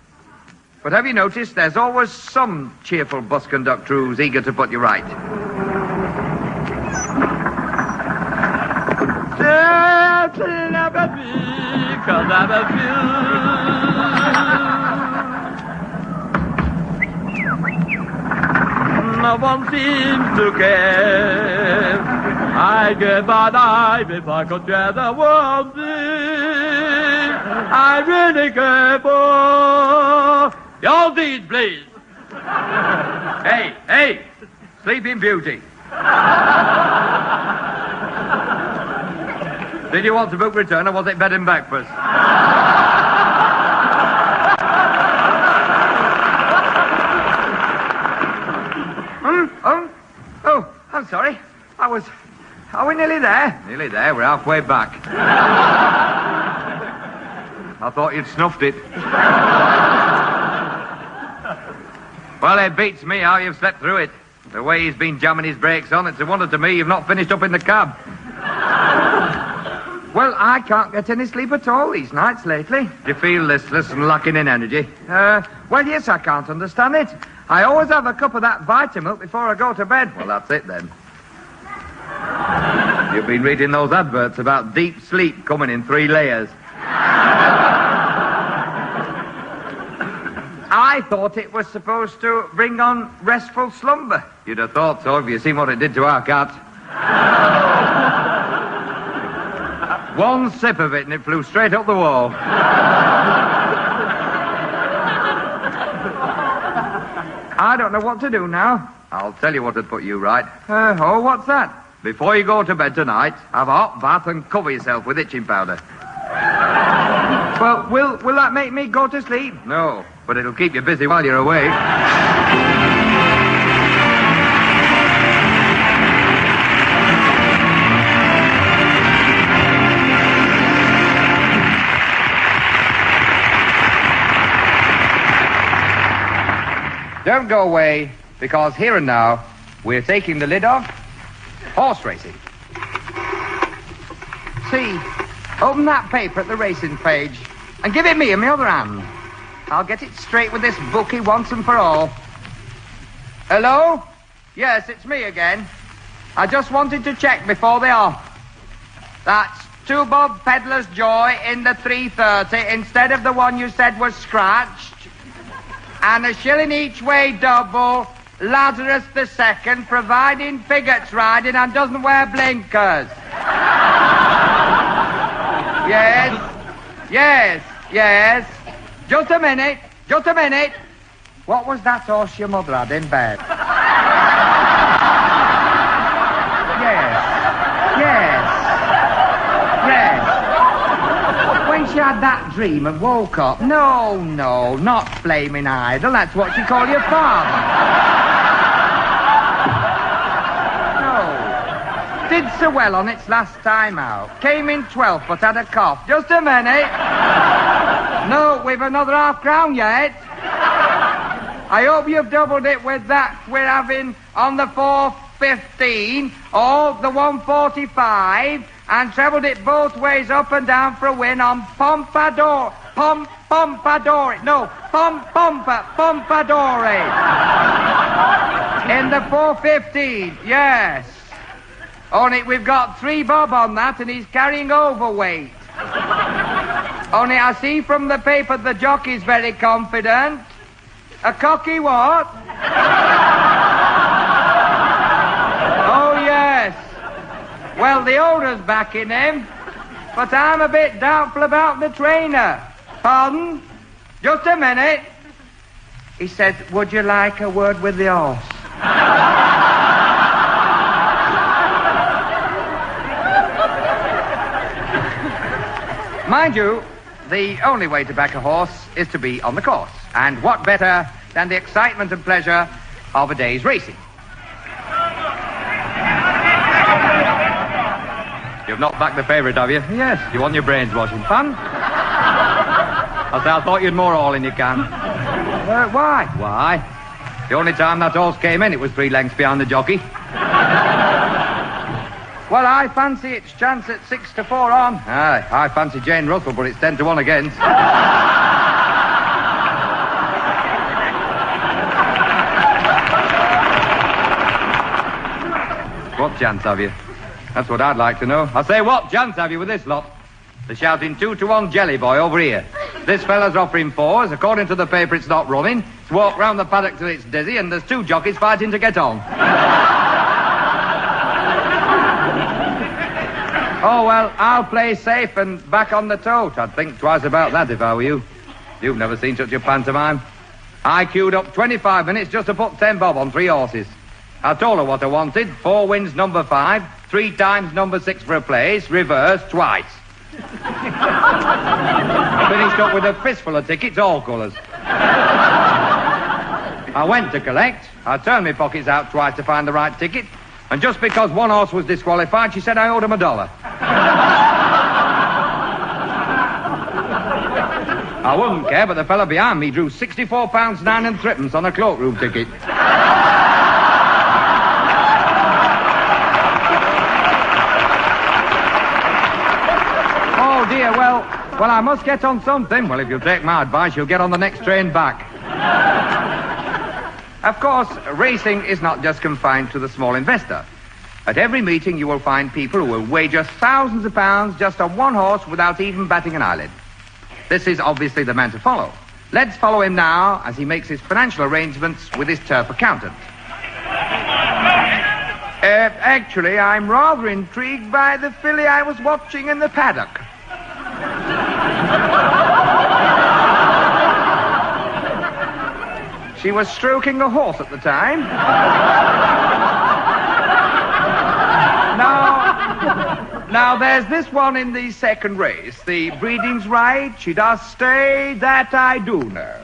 But have you noticed there's always some cheerful bus conductor who's eager to put you right? No one seems to care. I give my life if I could share the world. I really care for your deeds, please. Hey, Sleeping Beauty. Did you want to book return or was it bed and breakfast? Oh, I'm sorry. Are we nearly there? Nearly there. We're halfway back. I thought you'd snuffed it. Well, it beats me how you've slept through it. The way he's been jamming his brakes on, it's a wonder to me you've not finished up in the cab. Well, I can't get any sleep at all these nights lately. Do you feel listless and lacking in energy? Well, yes, I can't understand it. I always have a cup of that Vitamilk before I go to bed. Well, that's it then. You've been reading those adverts about deep sleep coming in 3 layers. I thought it was supposed to bring on restful slumber. You'd have thought so if you'd seen what it did to our cat. One sip of it and it flew straight up the wall. I don't know what to do now. I'll tell you what would put you right. What's that? Before you go to bed tonight, have a hot bath and cover yourself with itching powder. Well, will that make me go to sleep? No, but it'll keep you busy while you're awake. Don't go away, because here and now, we're taking the lid off horse racing. See, open that paper at the racing page and give it me in my other hand. I'll get it straight with this bookie once and for all. Hello? Yes, it's me again. I just wanted to check before they off. That's 2 Bob Peddler's Joy in the 330 instead of the one you said was scratched. And a shilling each way double, Lazarus II, providing Figgott's riding and doesn't wear blinkers. Yes. Just a minute. What was that horse your mother had in bed? Yes. When she had that dream and woke up. No, not Flaming Idol. That's what you call your father. No. Did so well on its last time out. Came in 12th but had a cough. Just a minute. No, we've another half-crown yet. I hope you've doubled it with that we're having on the 415 or the 145 and trebled it both ways up and down for a win on Pompadour. Pompadour. No, Pompadour. In the 415, yes. Only we've got 3 bob on that and he's carrying overweight. Only I see from the paper the jockey's very confident. A cocky what? Oh, yes. Well, the owner's backing him, but I'm a bit doubtful about the trainer. Pardon? Just a minute. He says, would you like a word with the horse? Mind you, the only way to back a horse is to be on the course. And what better than the excitement and pleasure of a day's racing? You've not backed the favourite, have you? Yes. You want your brains washing. Fun? I thought you'd more all in your can. Why? Why? The only time that horse came in, it was 3 lengths behind the jockey. Well, I fancy its chance at 6-4 on. Aye, I fancy Jane Russell, but it's 10-1 against. What chance have you? That's what I'd like to know. I say, what chance have you with this lot? They're shouting 2-1 Jelly Boy over here. This fella's offering 4s. According to the paper, it's not running. It's walked round the paddock till it's dizzy, and there's 2 jockeys fighting to get on. Oh, well, I'll play safe and back on the tote. I'd think twice about that if I were you. You've never seen such a pantomime. I queued up 25 minutes just to put 10 bob on 3 horses. I told her what I wanted. 4 wins number 5, 3 times number 6 for a place, reverse twice. Finished up with a fistful of tickets, all colours. I went to collect. I turned my pockets out twice to find the right ticket. And just because one horse was disqualified, she said I owed him $1. I wouldn't care, but the fellow behind me drew £64 9 and threepence on a cloakroom ticket. Oh, dear, well, I must get on something. Well, if you'll take my advice, you'll get on the next train back. Of course, racing is not just confined to the small investor. At every meeting, you will find people who will wager thousands of pounds just on one horse without even batting an eyelid. This is obviously the man to follow. Let's follow him now as he makes his financial arrangements with his turf accountant. Actually, I'm rather intrigued by the filly I was watching in the paddock. She was stroking a horse at the time. Now, there's this one in the second race. The breeding's right. She does stay. That I do know.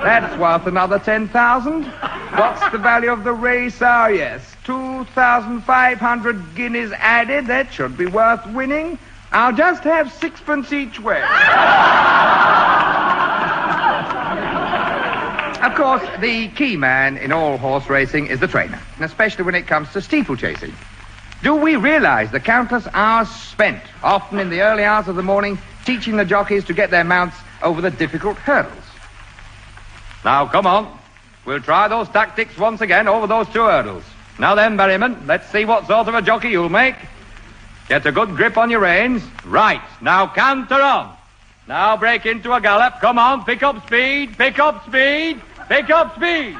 That's worth another 10,000. What's the value of the race? Oh, yes. 2,500 guineas added. That should be worth winning. I'll just have sixpence each way. Of course, the key man in all horse racing is the trainer, and especially when it comes to steeplechasing. Do we realize the countless hours spent, often in the early hours of the morning, teaching the jockeys to get their mounts over the difficult hurdles? Now, come on. We'll try those tactics once again over those 2 hurdles. Now then, Berryman, let's see what sort of a jockey you'll make. Get a good grip on your reins. Right. Now canter on. Now break into a gallop. Come on, pick up speed, pick up speed, pick up speed.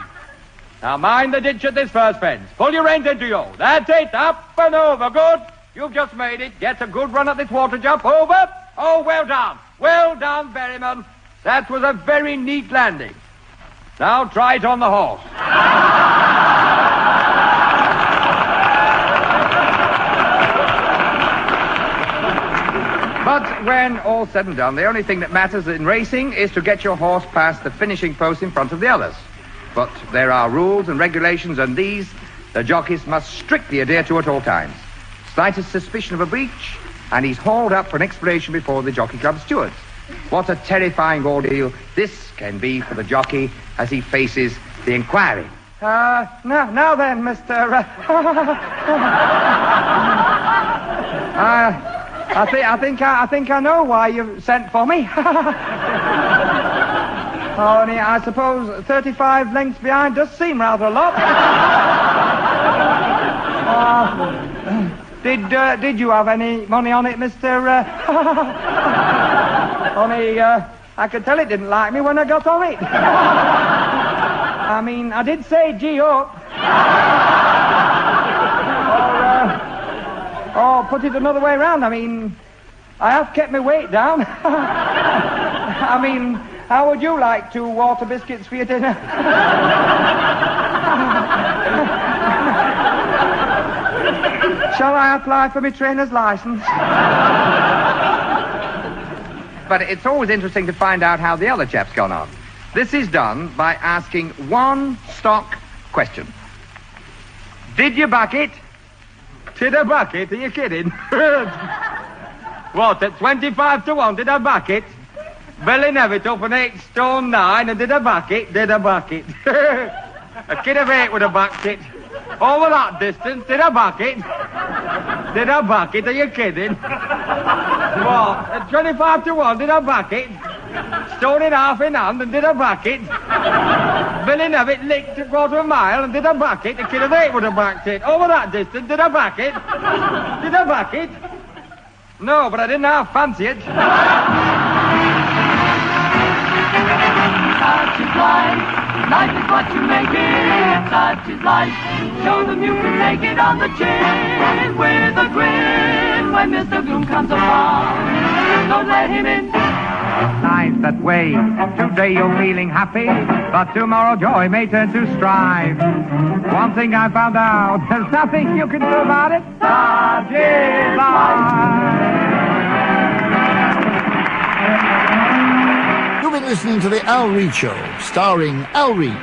Now mind the ditch at this first fence. Pull your reins into you. That's it. Up and over. Good. You've just made it. Get a good run at this water jump. Over. Oh, well done. Well done, Berryman. That was a very neat landing. Now try it on the horse. But when all's said and done, the only thing that matters in racing is to get your horse past the finishing post in front of the others. But there are rules and regulations, and these the jockeys must strictly adhere to at all times. Slightest suspicion of a breach, and he's hauled up for an explanation before the Jockey Club stewards. What a terrifying ordeal this can be for the jockey as he faces the inquiry. Now then, Mr. I think I know why you sent for me. Only I suppose 35 lengths behind does seem rather a lot. Did you have any money on it, Mr. Only I could tell it didn't like me when I got on it. I mean, I did say gee up. Or put it another way around. I mean, I have kept my weight down. I mean, how would you like 2 water biscuits for your dinner? Shall I apply for my trainer's license? But it's always interesting to find out how the other chap's gone on. This is done by asking one stock question. Did you back it? Did I back it? Are you kidding? What, at 25 to 1, did I back it? Billy Nevitt up an 8 stone 9, and did I back it? Did I back it? A kid of 8 would have backed it. Over that distance, did I back it? Did I back it? Are you kidding? What, at 25 to 1, did I back it? Stone in half in hand, and did I back it? Billy Nevitt licked a quarter of a mile, and did I back it? A kid of 8 would have backed it. Over that distance, did I back it? Did I back it? No, but I didn't half fancy it. Such is life. Life is what you make it. Such is life. Show them you can take it on the chin with a grin when Mr. Gloom comes along. Don't let him in. Life's that way. Today you're feeling happy, but tomorrow joy may turn to strife. One thing I found out, there's nothing you can do about it. Such is life. You've been listening to the Al Reed Show, starring Al Reed.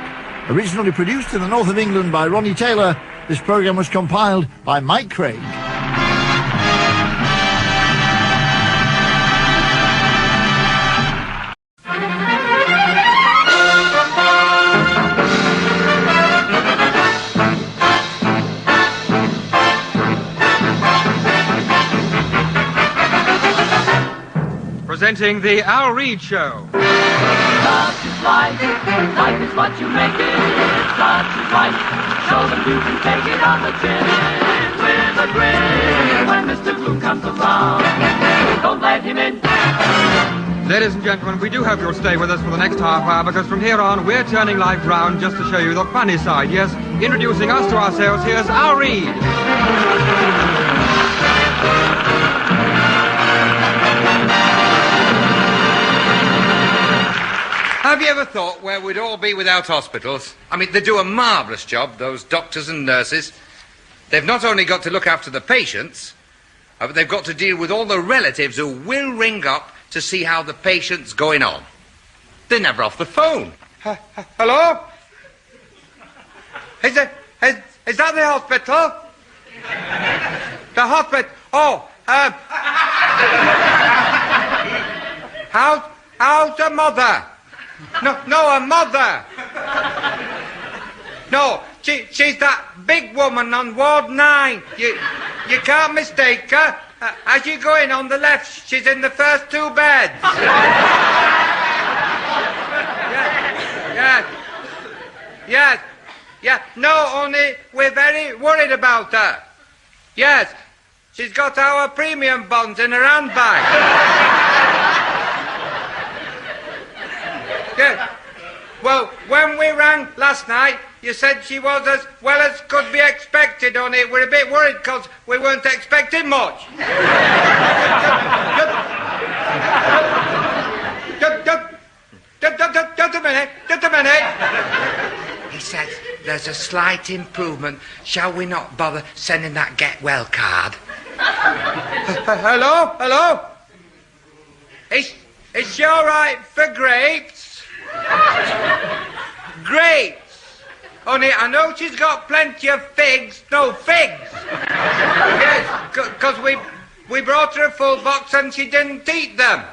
Originally produced in the north of England by Ronnie Taylor, this programme was compiled by Mike Craig. Presenting the Al Reed Show. Such is life. Life is what you make it. Such is life. Show them you can take it on the chin with a grin. When Mr. Blue comes around, don't let him in. Ladies and gentlemen, we do hope you'll stay with us for the next half hour, because from here on, we're turning life round just to show you the funny side. Yes, introducing us to ourselves, here's Al Reed. Have you ever thought where we'd all be without hospitals? I mean, they do a marvellous job, those doctors and nurses. They've not only got to look after the patients, but they've got to deal with all the relatives who will ring up to see how the patient's going on. They're never off the phone. Hello? Is that the hospital? The hospital? Oh, how's the mother? No, a mother. No, she's that big woman on Ward 9. You can't mistake her. As you go in on the left, she's in the first 2 beds. Yes. No, only we're very worried about her. Yes, she's got our premium bonds in her handbag. Yeah. Well, when we rang last night, you said she was as well as could be expected, only we're a bit worried because we weren't expecting much. Just a minute. He says there's a slight improvement. Shall we not bother sending that get well card? Hello? Is she all right for grapes? Grapes. Only I know she's got plenty of figs. No, figs. Yes, because we brought her a full box and she didn't eat them.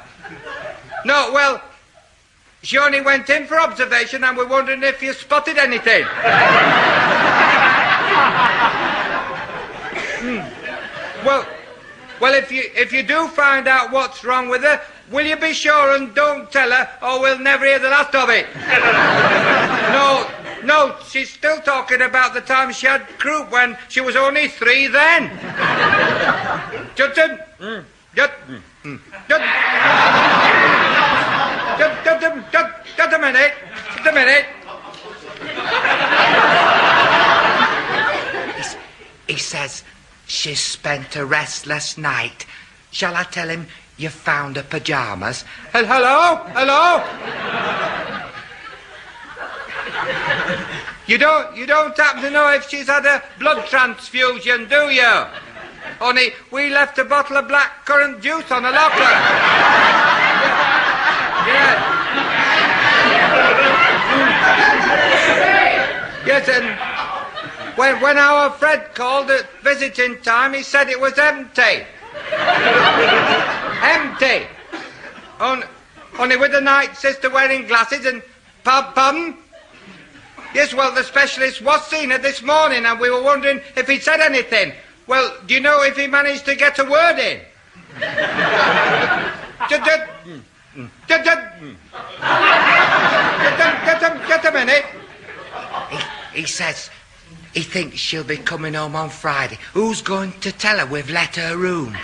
No, well, she only went in for observation and we're wondering if you spotted anything. Well, if you do find out what's wrong with her, will you be sure and don't tell her, or we'll never hear the last of it? No, she's still talking about the time she had croup when she was only 3 then. Just a minute. He says she's spent a restless night. Shall I tell him you found her pyjamas? Hello? You don't happen to know if she's had a blood transfusion, do you? Only we left a bottle of black currant juice on the locker. Yes, and when our Fred called at visiting time, he said it was empty. Empty. Only with the night sister wearing glasses and... Pardon? Yes, well, the specialist was seen her this morning and we were wondering if he'd said anything. Well, do you know if he managed to get a word in? Just a minute. He says he thinks she'll be coming home on Friday. Who's going to tell her we've let her room?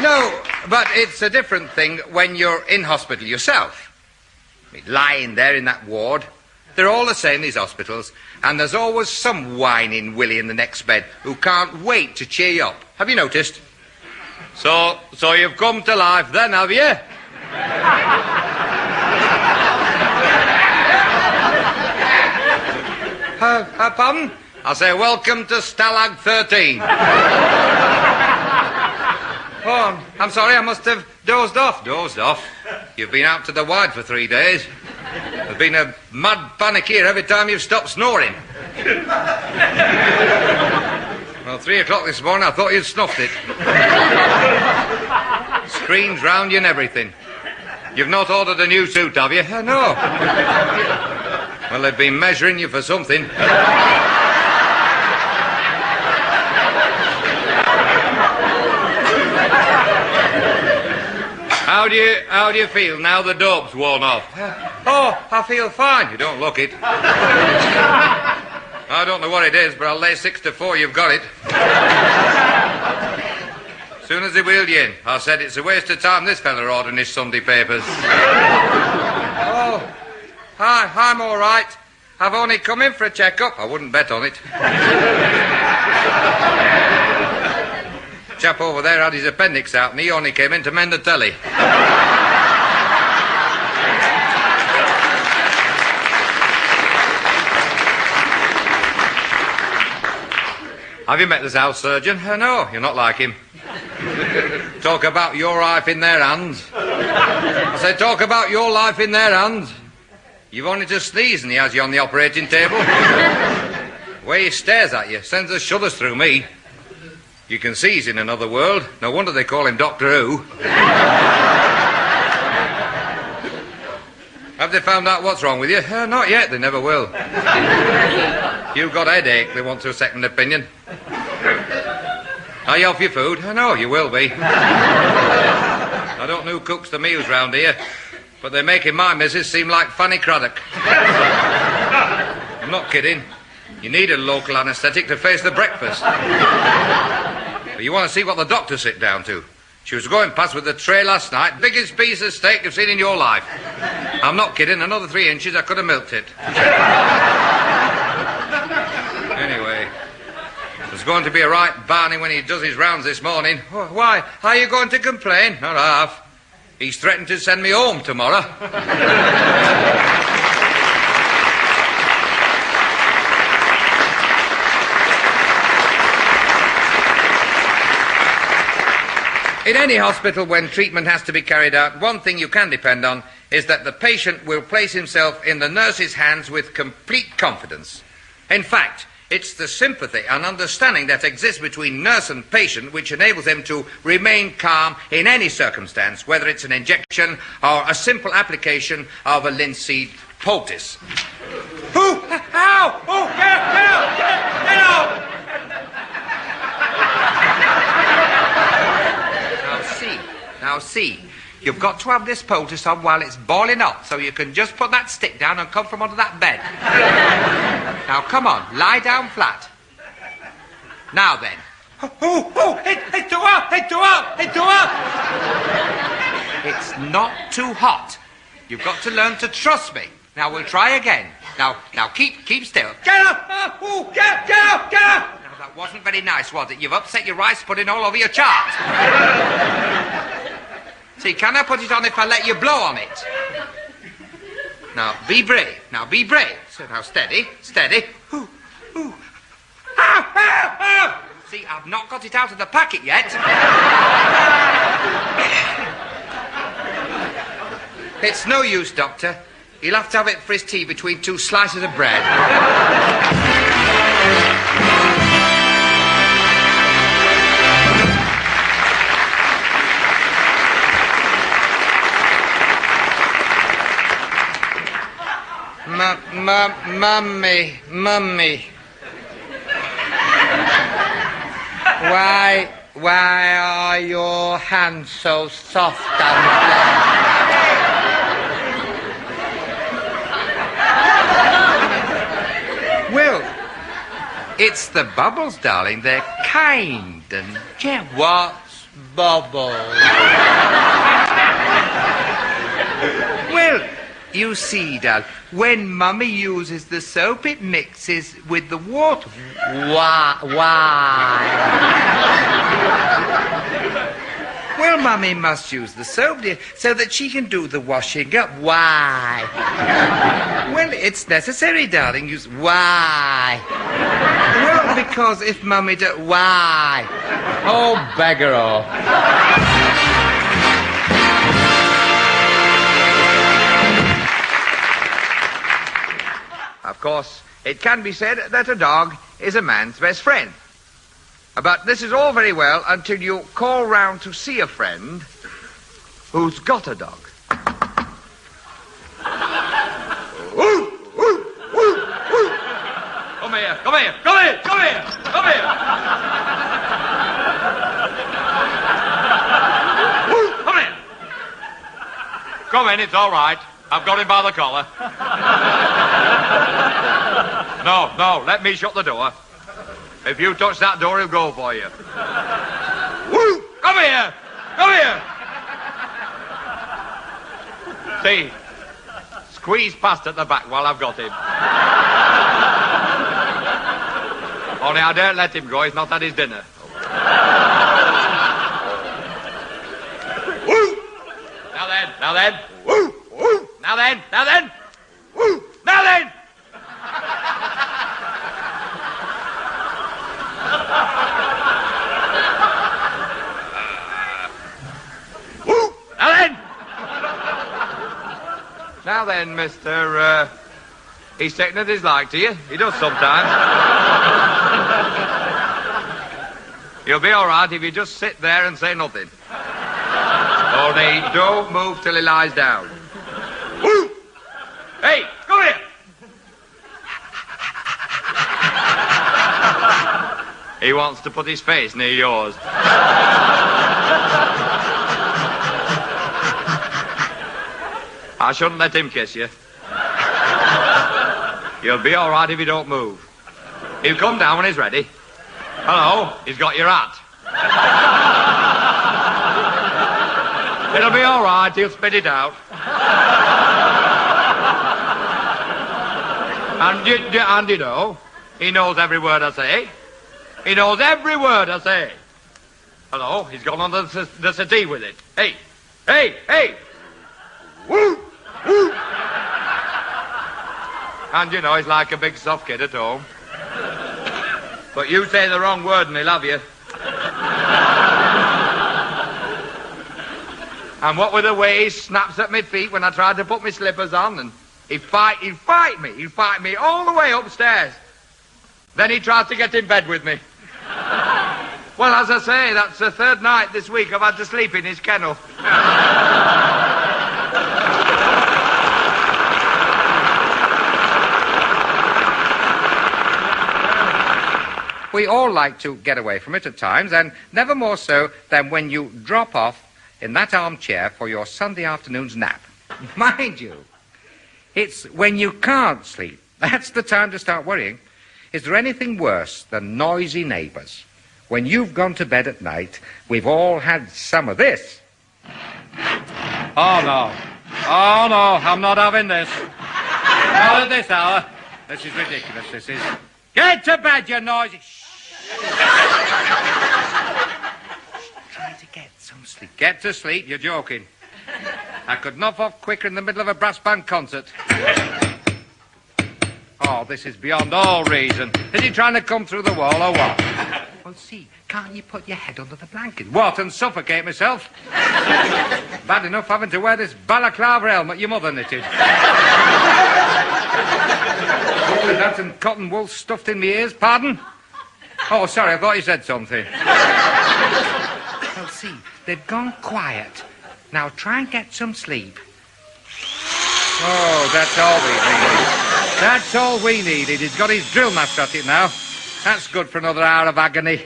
No, but it's a different thing when you're in hospital yourself. I mean, lying there in that ward. They're all the same, these hospitals. And there's always some whining Willie in the next bed who can't wait to cheer you up. Have you noticed? So you've come to life then, have you? Pardon? I'll say welcome to Stalag 13. Oh, I'm sorry, I must have dozed off. Dozed off? You've been out to the wide for 3 days. There's been a mad panic here every time you've stopped snoring. Well, 3 o'clock this morning, I thought you'd snuffed it. Screens round you and everything. You've not ordered a new suit, have you? No. Well, they've been measuring you for something. How do you feel now the dope's worn off? Oh, I feel fine. You don't look it. I don't know what it is, but I'll lay 6 to 4 you've got it. As soon as they wheeled you in, I said it's a waste of time this fella ordering his Sunday papers. Oh, hi, I'm all right. I've only come in for a check-up. I wouldn't bet on it. Chap over there had his appendix out and he only came in to mend the telly. Have you met this house surgeon? No, you're not like him. Talk about your life in their hands. I said, talk about your life in their hands. You've only to sneeze and he has you on the operating table. The way he stares at you sends the shudders through me. You can see he's in another world. No wonder they call him Doctor Who. Have they found out what's wrong with you? Not yet, they never will. You've got a headache, they want a second opinion. Are you off your food? No, you will be. I don't know who cooks the meals round here, but they're making my missus seem like Fanny Craddock. I'm not kidding. You need a local anaesthetic to face the breakfast. But you want to see what the doctor sit down to. She was going past with a tray last night, biggest piece of steak you've seen in your life. I'm not kidding, another 3 inches I could have milked it. Anyway, there's going to be a right Barney when he does his rounds this morning. Oh, why? Are you going to complain? Not half. He's threatened to send me home tomorrow. In any hospital, when treatment has to be carried out, one thing you can depend on is that the patient will place himself in the nurse's hands with complete confidence. In fact, it's the sympathy and understanding that exists between nurse and patient which enables them to remain calm in any circumstance, whether it's an injection or a simple application of a linseed poultice. Ooh! Ow! Oh, get out! Get out! Now see, you've got to have this poultice on while it's boiling hot, so you can just put that stick down and come from under that bed. Now come on, lie down flat. Now then. It's too hot, it's too hot, it's too hot. It's not too hot. You've got to learn to trust me. Now we'll try again. Now keep still. Get up! Get up! Now that wasn't very nice, was it? You've upset your rice pudding all over your chart. See, can I put it on if I let you blow on it? Now, be brave. So now, steady. Ooh. See, I've not got it out of the packet yet. It's no use, Doctor. He'll have to have it for his tea between 2 slices of bread. Mummy. Why are your hands so soft and Well, it's the bubbles, darling. They're kind and gentle. What's bubbles? Well, you see, Dad, when Mummy uses the soap, it mixes with the water. Why? Well, Mummy must use the soap, dear, so that she can do the washing up. Why? Well, it's necessary, darling. Use why? Well, because if Mummy why? Oh, beggar off. Of course, it can be said that a dog is a man's best friend. But this is all very well until you call round to see a friend who's got a dog. here, come here, come here, come here, come here. Woo, come here. Come in, it's all right. I've got him by the collar. No, let me shut the door. If you touch that door, he'll go for you. Woo! Come here! Come here! See, squeeze past at the back while I've got him. Only I daren't let him go, he's not had his dinner. Woo! Now then. Woo! Woo! Now then. Woo! Now then! Woo! Now then! Now then, Mr. He's taking a dislike to you. He does sometimes. You'll be all right if you just sit there and say nothing. Only don't move till he lies down. Woo! Hey, come here! He wants to put his face near yours. I shouldn't let him kiss you. You'll be all right if you don't move. He'll come down when he's ready. Hello, he's got your hat. It'll be all right, he'll spit it out. And you know, he knows every word I say. He knows every word I say. Hello, he's gone on the settee with it. Hey, hey, hey! Woo! Woo! And you know, he's like a big soft kid at home. But you say the wrong word and he'll have you. And what with the way he snaps at my feet when I try to put my slippers on, and he'll fight me all the way upstairs. Then he tries to get in bed with me. Well, as I say, that's the third night this week I've had to sleep in his kennel. We all like to get away from it at times, and never more so than when you drop off in that armchair for your Sunday afternoon's nap. Mind you, it's when you can't sleep. That's the time to start worrying. Is there anything worse than noisy neighbours? When you've gone to bed at night, we've all had some of this. Oh, no, I'm not having this. Not at this hour. This is ridiculous, this is. Get to bed, you noisy... Try to get some sleep. Get to sleep? You're joking. I could knock off quicker in the middle of a brass band concert. Oh, this is beyond all reason. Is he trying to come through the wall or what? Well, see, can't you put your head under the blanket? What, and suffocate myself? Bad enough having to wear this balaclava helmet your mother knitted. What with that and cotton wool stuffed in my ears, pardon? Oh, sorry, I thought you said something. Well, see, they've gone quiet. Now try and get some sleep. Oh, that's all we needed. That's all we needed. He's got his drill master at it now. That's good for another hour of agony.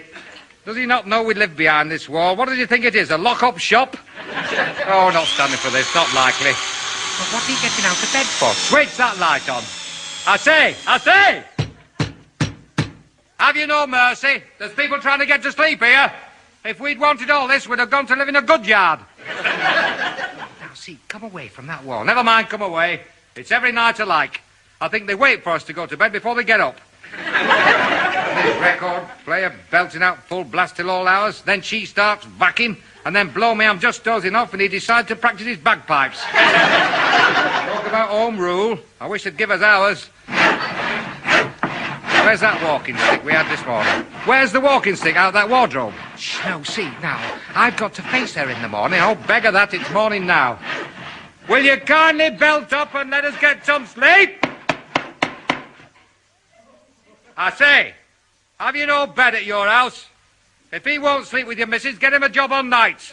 Does he not know we live behind this wall? What does he think it is, a lock-up shop? Oh, not standing for this, not likely. But what are you getting out of bed for? Switch that light on. I say! Have you no mercy? There's people trying to get to sleep here. If we'd wanted all this, we'd have gone to live in a good yard. Now, see, come away from that wall. Never mind, come away. It's every night alike. I think they wait for us to go to bed before they get up. This record player belting out full blast till all hours, then she starts whacking, and then blow me, I'm just dozing off, and he decides to practice his bagpipes. Talk about home rule. I wish they'd give us ours. Where's that walking stick we had this morning? Where's the walking stick out of that wardrobe? Shh, no, see, now, I've got to face her in the morning. Oh, beggar that, it's morning now. Will you kindly belt up and let us get some sleep? I say, have you no bed at your house? If he won't sleep with your missus, get him a job on nights.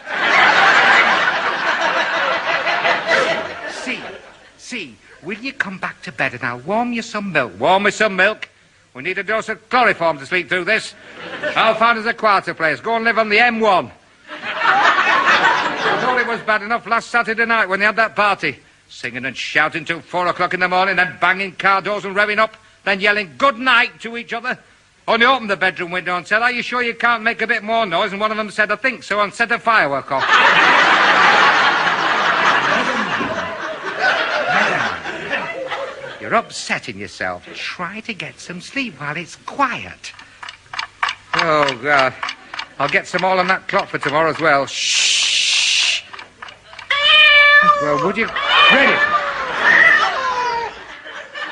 See, will you come back to bed and I'll warm you some milk? Warm me some milk? We need a dose of chloroform to sleep through this. I'll find us a quieter place. Go and live on the M1. I thought it was bad enough last Saturday night when they had that party. Singing and shouting till 4 o'clock in the morning, then banging car doors and revving up, then yelling good night to each other. Only opened the bedroom window and said, "Are you sure you can't make a bit more noise?" And one of them said, "I think so," and set a firework off. You're upsetting yourself. Try to get some sleep while it's quiet. Oh, God. I'll get some oil on that clock for tomorrow as well. Shh. Well, would you... Ready?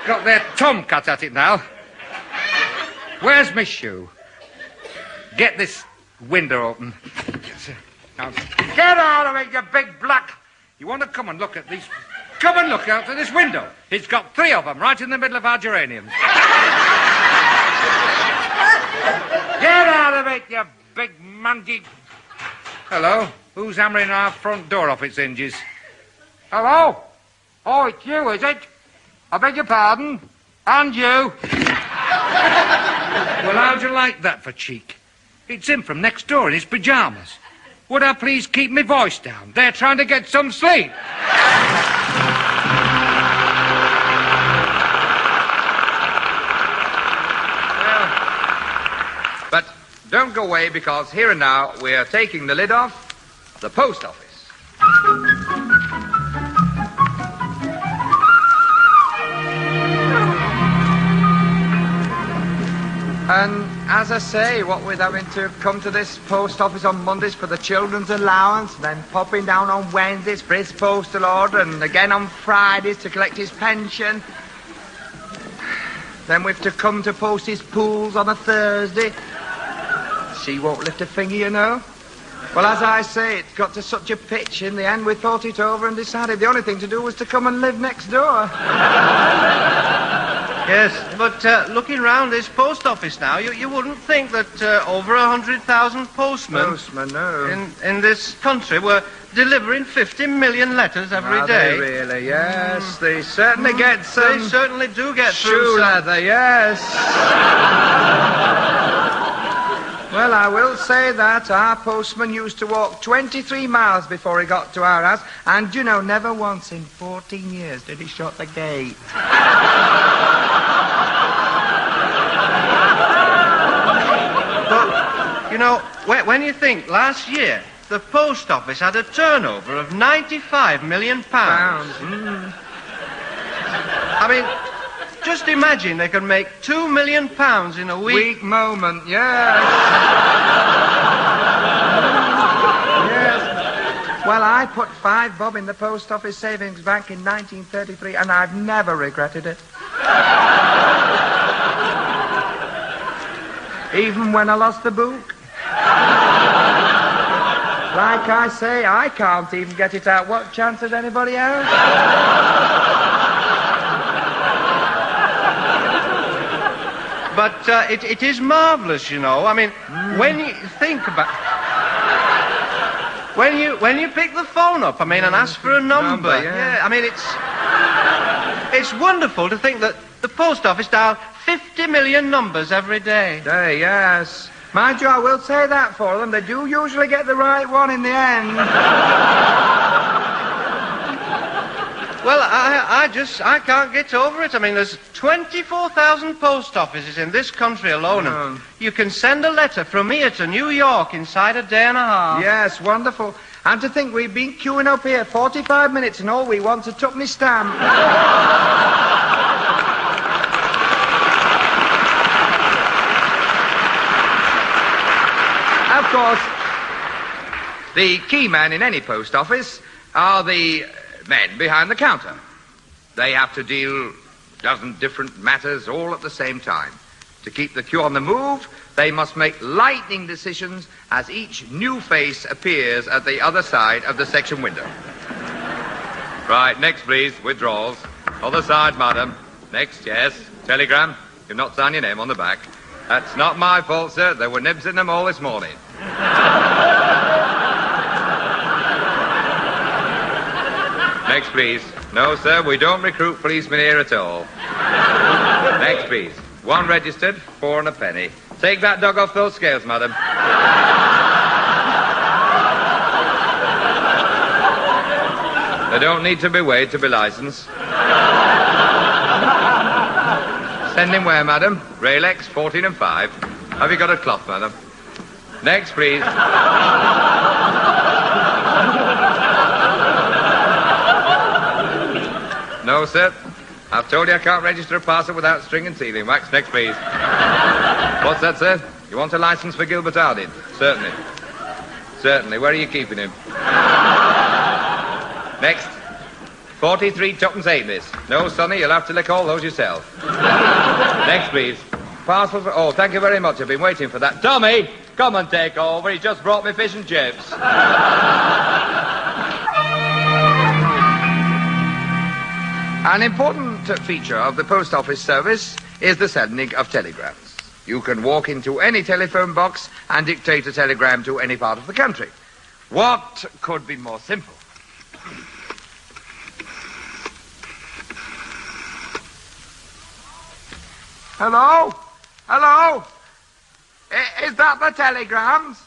Got their tomcat at it now. Where's my shoe? Get this window open. Now, get out of it, you big black... You want to come and look at these... Come and look out of this window. It's got 3 of them right in the middle of our geraniums. Get out of it, you big monkey. Hello? Who's hammering our front door off its hinges? Hello? Oh, it's you, is it? I beg your pardon. And you. Well, how'd you like that for cheek? It's him from next door in his pyjamas. Would I please keep my voice down? They're trying to get some sleep. But don't go away, because here and now we're taking the lid off the post office. And as I say, what with having to come to this post office on Mondays for the children's allowance, then popping down on Wednesdays for his postal order, and again on Fridays to collect his pension. Then we've to come to post his pools on a Thursday. She won't lift a finger, you know. Well, as I say, it's got to such a pitch, in the end we thought it over and decided the only thing to do was to come and live next door. Yes, but looking round this post office now, you wouldn't think that over 100,000 postmen in this country were delivering 50 million letters every day. They really, yes. They certainly get some... They certainly do get shoe through some... leather, yes. Well, I will say that our postman used to walk 23 miles before he got to our house, and, you know, never once in 14 years did he shut the gate. But, you know, when you think last year the post office had a turnover of £95 million. I mean, just imagine they can make £2 million in a week. Weak moment, yes. Yes. Well, I put 5 bob in the post office savings bank in 1933, and I've never regretted it. Even when I lost the book. Like I say, I can't even get it out. What chance has anybody else? But it is marvellous, you know. I mean, when you think about... When you pick the phone up, I mean, and ask for a number. Yeah, I mean, it's wonderful to think that the post office dial 50 million numbers every day. Yes. Mind you, I will say that for them. They do usually get the right one in the end. Well, I can't get over it. I mean, there's 24,000 post offices in this country alone. And you can send a letter from here to New York inside a day and a half. Yes, wonderful. And to think we've been queuing up here 45 minutes and all we want's a tuppenny stamp. Of course, the key man in any post office are the men behind the counter. They have to deal dozen different matters all at the same time. To keep the queue on the move, they must make lightning decisions as each new face appears at the other side of the section window. Right, next please, withdrawals. Other side, madam. Next, yes. Telegram. You've not signed your name on the back. That's not my fault, sir. There were nibs in them all this morning. Next, please. No, sir, we don't recruit policemen here at all. Next, please. One registered, 4 and a penny. Take that dog off those scales, madam. They don't need to be weighed to be licensed. Send him where, madam? Ralex, 14 and 5. Have you got a cloth, madam? Next, please. No, sir. I've told you I can't register a parcel without string and sealing wax. Next, please. What's that, sir? You want a license for Gilbert Harding? Certainly. Certainly. Where are you keeping him? Next. 43 tuppence eight, miss. No, Sonny, you'll have to lick all those yourself. Next, please. Parcel for... Oh, thank you very much. I've been waiting for that. Tommy, come and take over. He just brought me fish and chips. An important feature of the post office service is the sending of telegrams. You can walk into any telephone box and dictate a telegram to any part of the country. What could be more simple? Hello? Hello? Is that the telegrams?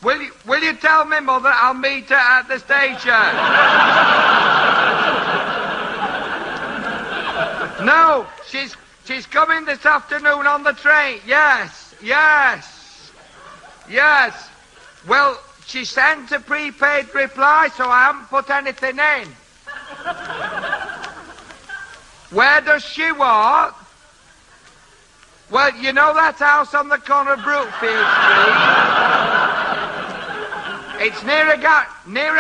Will you tell me, Mother, I'll meet her at the station? No, she's coming this afternoon on the train. Yes. Well, she sent a prepaid reply, so I haven't put anything in. Where does she work? Well, you know that house on the corner of Brookfield Street? It's near a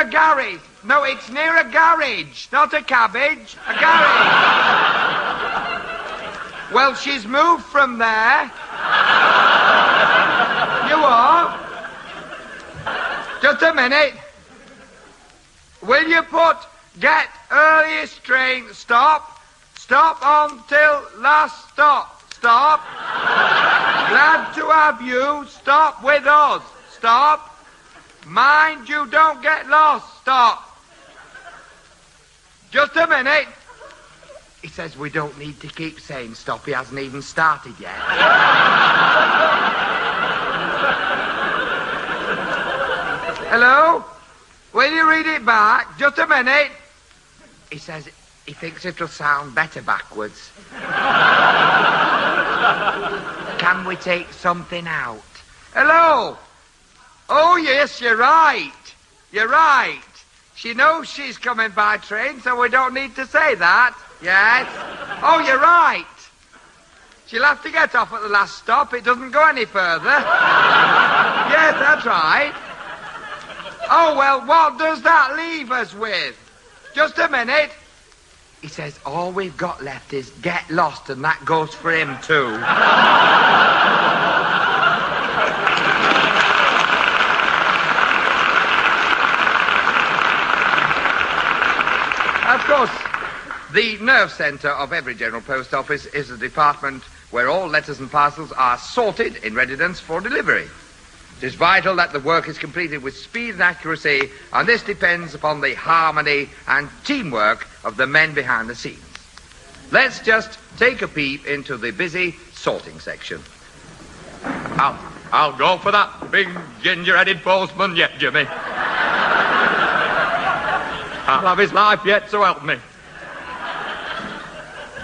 garage. No, it's near a garage, not a cabbage, a garage. Well, she's moved from there. You are? Just a minute. Will you put get earliest train, stop until last stop. Stop. Glad to have you. Stop with us. Stop. Mind you don't get lost. Stop. Just a minute. He says we don't need to keep saying stop. He hasn't even started yet. Hello? Will you read it back? Just a minute. He says he thinks it'll sound better backwards. Can we take something out? Hello? Oh, yes, you're right. You're right. She knows she's coming by train, so we don't need to say that. Yes? Oh, you're right. She'll have to get off at the last stop. It doesn't go any further. Yes, that's right. Oh, well, what does that leave us with? Just a minute. He says all we've got left is get lost, and that goes for him, too. Of course, the nerve centre of every general post office is a department where all letters and parcels are sorted in readiness for delivery. It is vital that the work is completed with speed and accuracy, and this depends upon the harmony and teamwork of the men behind the scenes. Let's just take a peep into the busy sorting section. I'll go for that big ginger-headed postman yet, Jimmy. I'll have his life yet, so help me.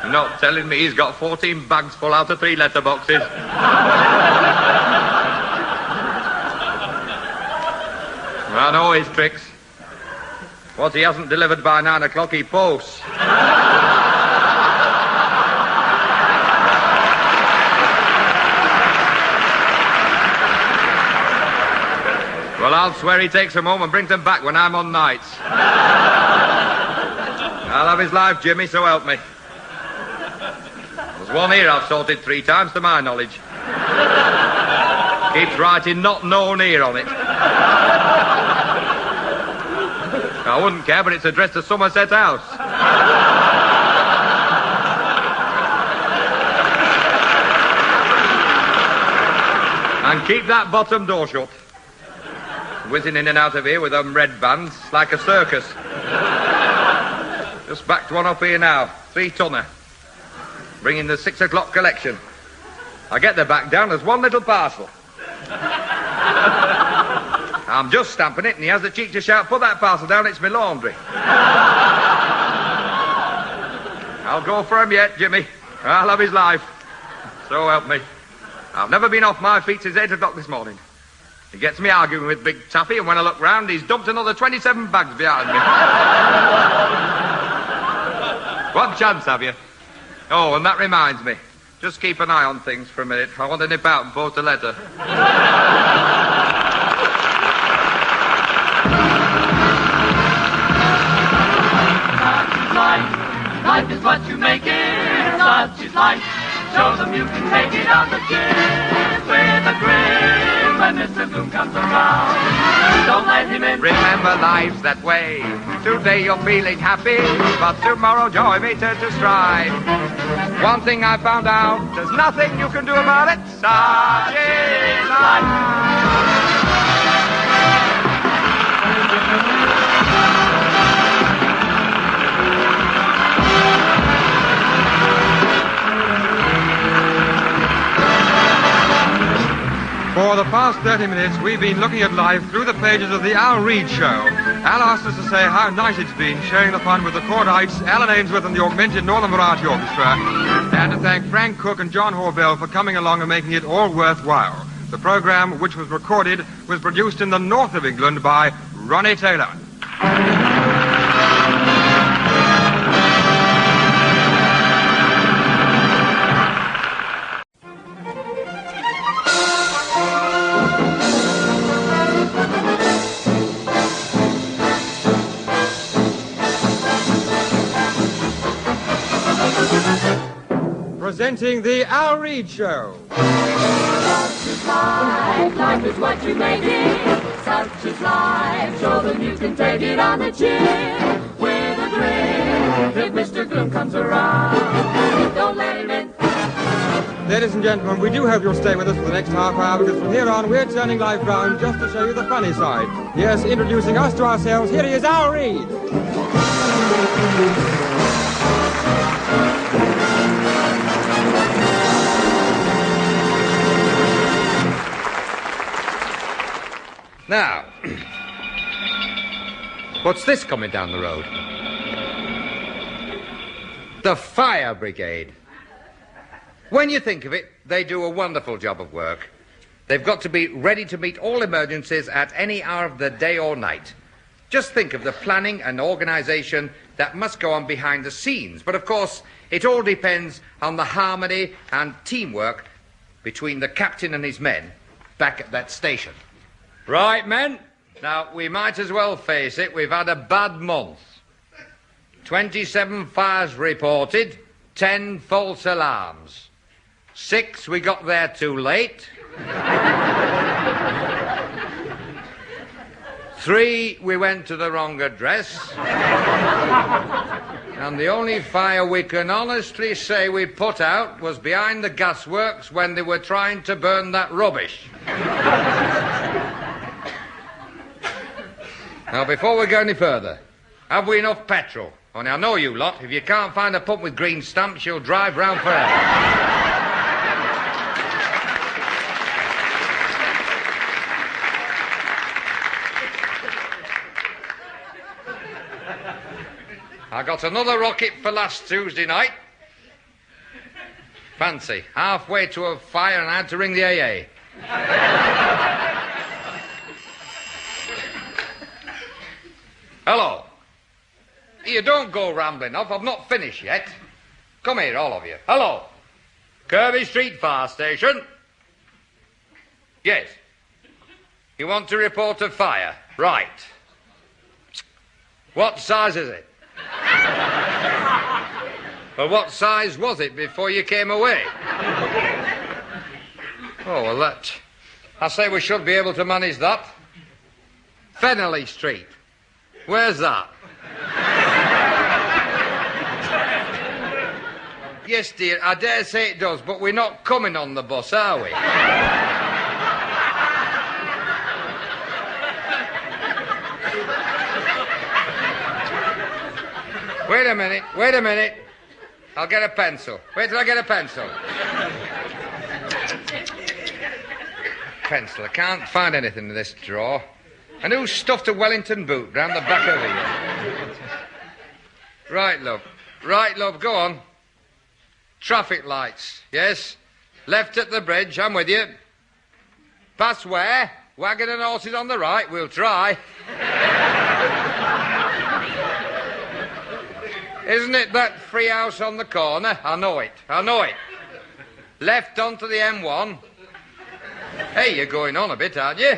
You're not telling me he's got 14 bags full out of 3 letterboxes. I know his tricks. What he hasn't delivered by 9 o'clock, he posts. Well, I'll swear he takes them home and brings them back when I'm on nights. I'll have his life, Jimmy, so help me. There's one here I've sorted 3 times to my knowledge. Keeps writing not known here on it. I wouldn't care, but it's addressed to Somerset House. And keep that bottom door shut. Whizzing in and out of here with them red bands like a circus. Just backed one up here now. 3-tonner. bringing the 6 o'clock collection. I get the back down as one little parcel. I'm just stamping it, and he has the cheek to shout, "Put that parcel down, it's my laundry." I'll go for him yet, Jimmy. I'll have his life. So help me. I've never been off my feet since 8 o'clock this morning. He gets me arguing with Big Taffy, and when I look round, he's dumped another 27 bags behind me. What chance have you? Oh, and that reminds me. Just keep an eye on things for a minute. I want to nip out and post a letter. Life is what you make it, such is life. Show them you can take it on the chin with a grin when Mr. Gloom comes around. Don't let him in. Remember, life's that way. Today you're feeling happy, but tomorrow joy may turn to strife. One thing I found out, there's nothing you can do about it. Such is life. For the past 30 minutes, we've been looking at life through the pages of the Al Reed Show. Al asked us to say how nice it's been sharing the fun with the Cordites, Alan Ainsworth and the Augmented Northern Variety Orchestra, and to thank Frank Cook and John Horvell for coming along and making it all worthwhile. The program, which was recorded, was produced in the north of England by Ronnie Taylor. Presenting the Al Reed Show. Such is life, life is what you make it. Such is life, show them you can take it on the chin with a grin. If Mr. Gloom comes around, don't let him in. Ladies and gentlemen, we do hope you'll stay with us for the next half hour, because from here on we're turning life round just to show you the funny side. Yes, introducing us to ourselves, here he is, Al Reed. Now, what's this coming down the road? The Fire Brigade. When you think of it, they do a wonderful job of work. They've got to be ready to meet all emergencies at any hour of the day or night. Just think of the planning and organisation that must go on behind the scenes. But of course, it all depends on the harmony and teamwork between the captain and his men back at that station. Right, men. Now, we might as well face it. We've had a bad month. 27 fires reported, 10 false alarms. 6 we got there too late. 3 we went to the wrong address. And the only fire we can honestly say we put out was behind the gasworks when they were trying to burn that rubbish. Now, before we go any further, have we enough petrol? Only I know you lot. If you can't find a pump with green stamps, you'll drive round forever. I got another rocket for last Tuesday night. Fancy, halfway to a fire and I had to ring the AA. Hello. You don't go rambling off. I've not finished yet. Come here, all of you. Hello. Kirby Street Fire Station. Yes. You want to report a fire? Right. What size is it? Well, what size was it before you came away? Oh, well, that... I say we should be able to manage that. Fennelly Street. Where's that? Yes, dear, I dare say it does, but we're not coming on the bus, are we? Wait a minute. I'll get a pencil. Wait till I get a pencil. Pencil. I can't find anything in this drawer. And who stuffed a Wellington boot round the back of here? Right, love. Right, love, go on. Traffic lights, yes. Left at the bridge, I'm with you. Past where? Wagon and horses on the right, we'll try. Isn't it that free house on the corner? I know it. Left onto the M1. Hey, you're going on a bit, aren't you?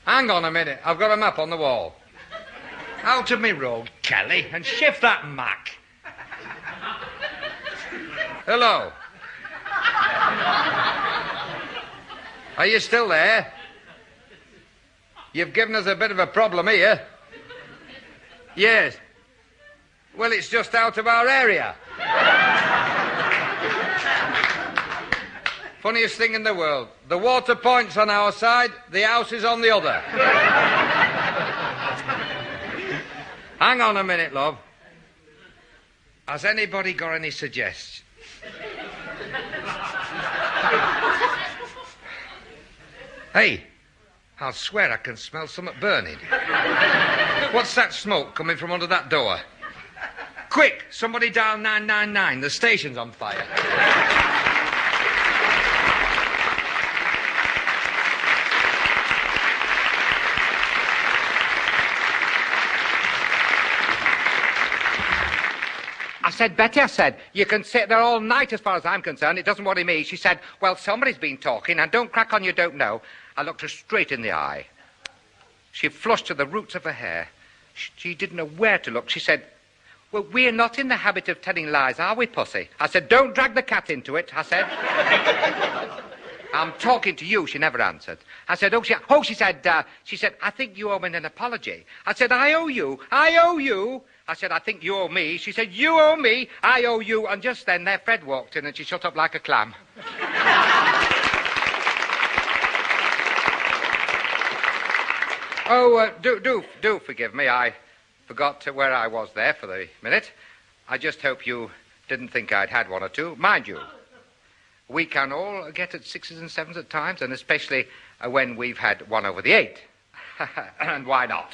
Hang on a minute, I've got a map on the wall. Out of me road, Kelly, and shift that Mac. Hello. Are you still there? You've given us a bit of a problem here. Yes. Well, it's just out of our area. Funniest thing in the world. The water point's on our side, the house is on the other. Hang on a minute, love. Has anybody got any suggestions? Hey, I'll swear I can smell something burning. What's that smoke coming from under that door? Quick, somebody dial 999. The station's on fire. I said, Betty, you can sit there all night as far as I'm concerned. It doesn't worry me. She said, well, somebody's been talking, and don't crack on you don't know. I looked her straight in the eye. She flushed to the roots of her hair. She didn't know where to look. She said, well, we're not in the habit of telling lies, are we, pussy? I said, don't drag the cat into it, I said. I'm talking to you. She never answered. I said, she said, I think you owe me an apology. I said, I owe you. I said, I think you owe me. She said, you owe me, I owe you. And just then, there Fred walked in and she shut up like a clam. Oh, do forgive me. I forgot where I was there for the minute. I just hope you didn't think I'd had one or two. Mind you, we can all get at 6s and 7s at times, and especially when we've had 1 over the 8. And why not?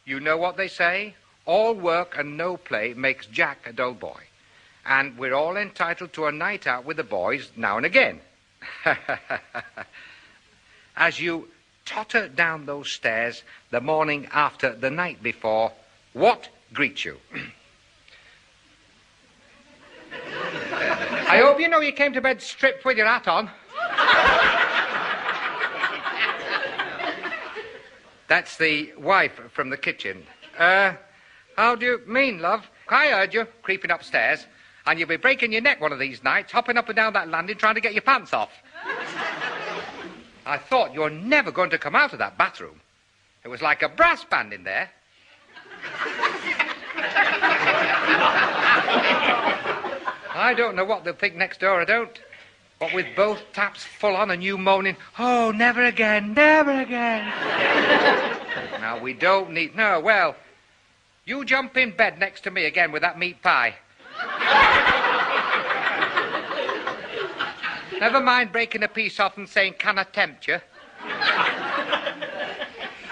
You know what they say? All work and no play makes Jack a dull boy. And we're all entitled to a night out with the boys now and again. As you totter down those stairs the morning after the night before, what greets you? I hope you know you came to bed stripped with your hat on. That's the wife from the kitchen. How do you mean, love? I heard you creeping upstairs, and you'll be breaking your neck one of these nights, hopping up and down that landing trying to get your pants off. I thought you were never going to come out of that bathroom. It was like a brass band in there. I don't know what they'll think next door, I don't. But with both taps full on and you moaning, oh, never again, never again. Now, we don't need... No, well, you jump in bed next to me again with that meat pie. Never mind breaking a piece off and saying, can I tempt you?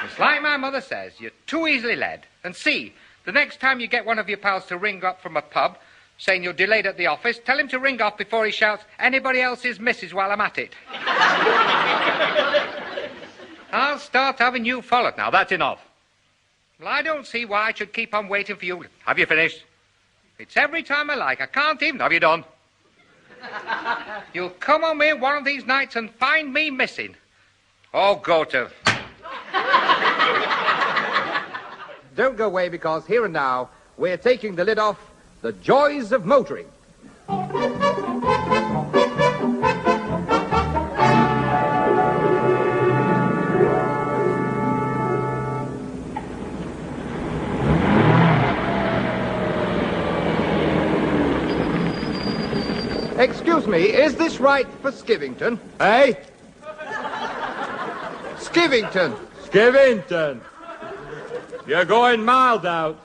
It's like my mother says, you're too easily led. And see, the next time you get one of your pals to ring up from a pub saying you're delayed at the office, tell him to ring off before he shouts, anybody else's missus while I'm at it. I'll start having you followed now. That's enough. Well, I don't see why I should keep on waiting for you. Have you finished? It's every time I like. I can't even... Have you done? You'll come on me one of these nights and find me missing. Oh, go to... Don't go away, because here and now, we're taking the lid off The Joys of Motoring. Excuse me, is this right for Skivington? Eh? Skivington. Skivington. You're going mild out.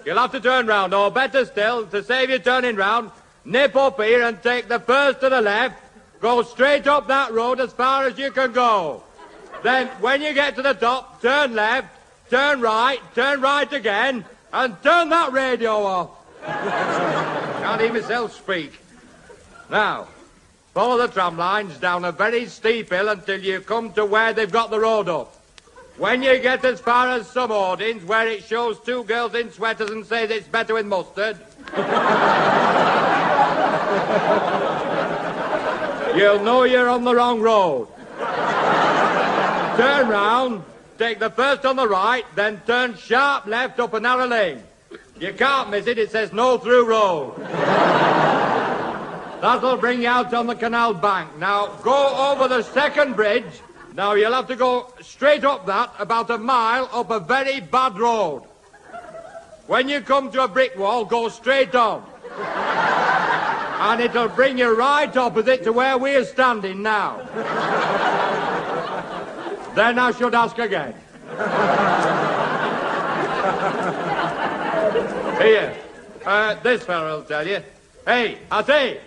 You'll have to turn round, or better still, to save you turning round, nip up here and take the first to the left, go straight up that road as far as you can go. Then, when you get to the top, turn left, turn right again, and turn that radio off. Can't hear myself speak. Now, follow the tram lines down a very steep hill until you come to where they've got the road up. When you get as far as some hoardings where it shows two girls in sweaters and says it's better with mustard, you'll know you're on the wrong road. Turn round, take the first on the right, then turn sharp left up a narrow lane. You can't miss it, it says no through road. That'll bring you out on the canal bank. Now, go over the second bridge. Now, you'll have to go straight up that, about a mile up a very bad road. When you come to a brick wall, go straight on. And it'll bring you right opposite to where we're standing now. Then I should ask again. Here, this fellow will tell you. Hey, I say!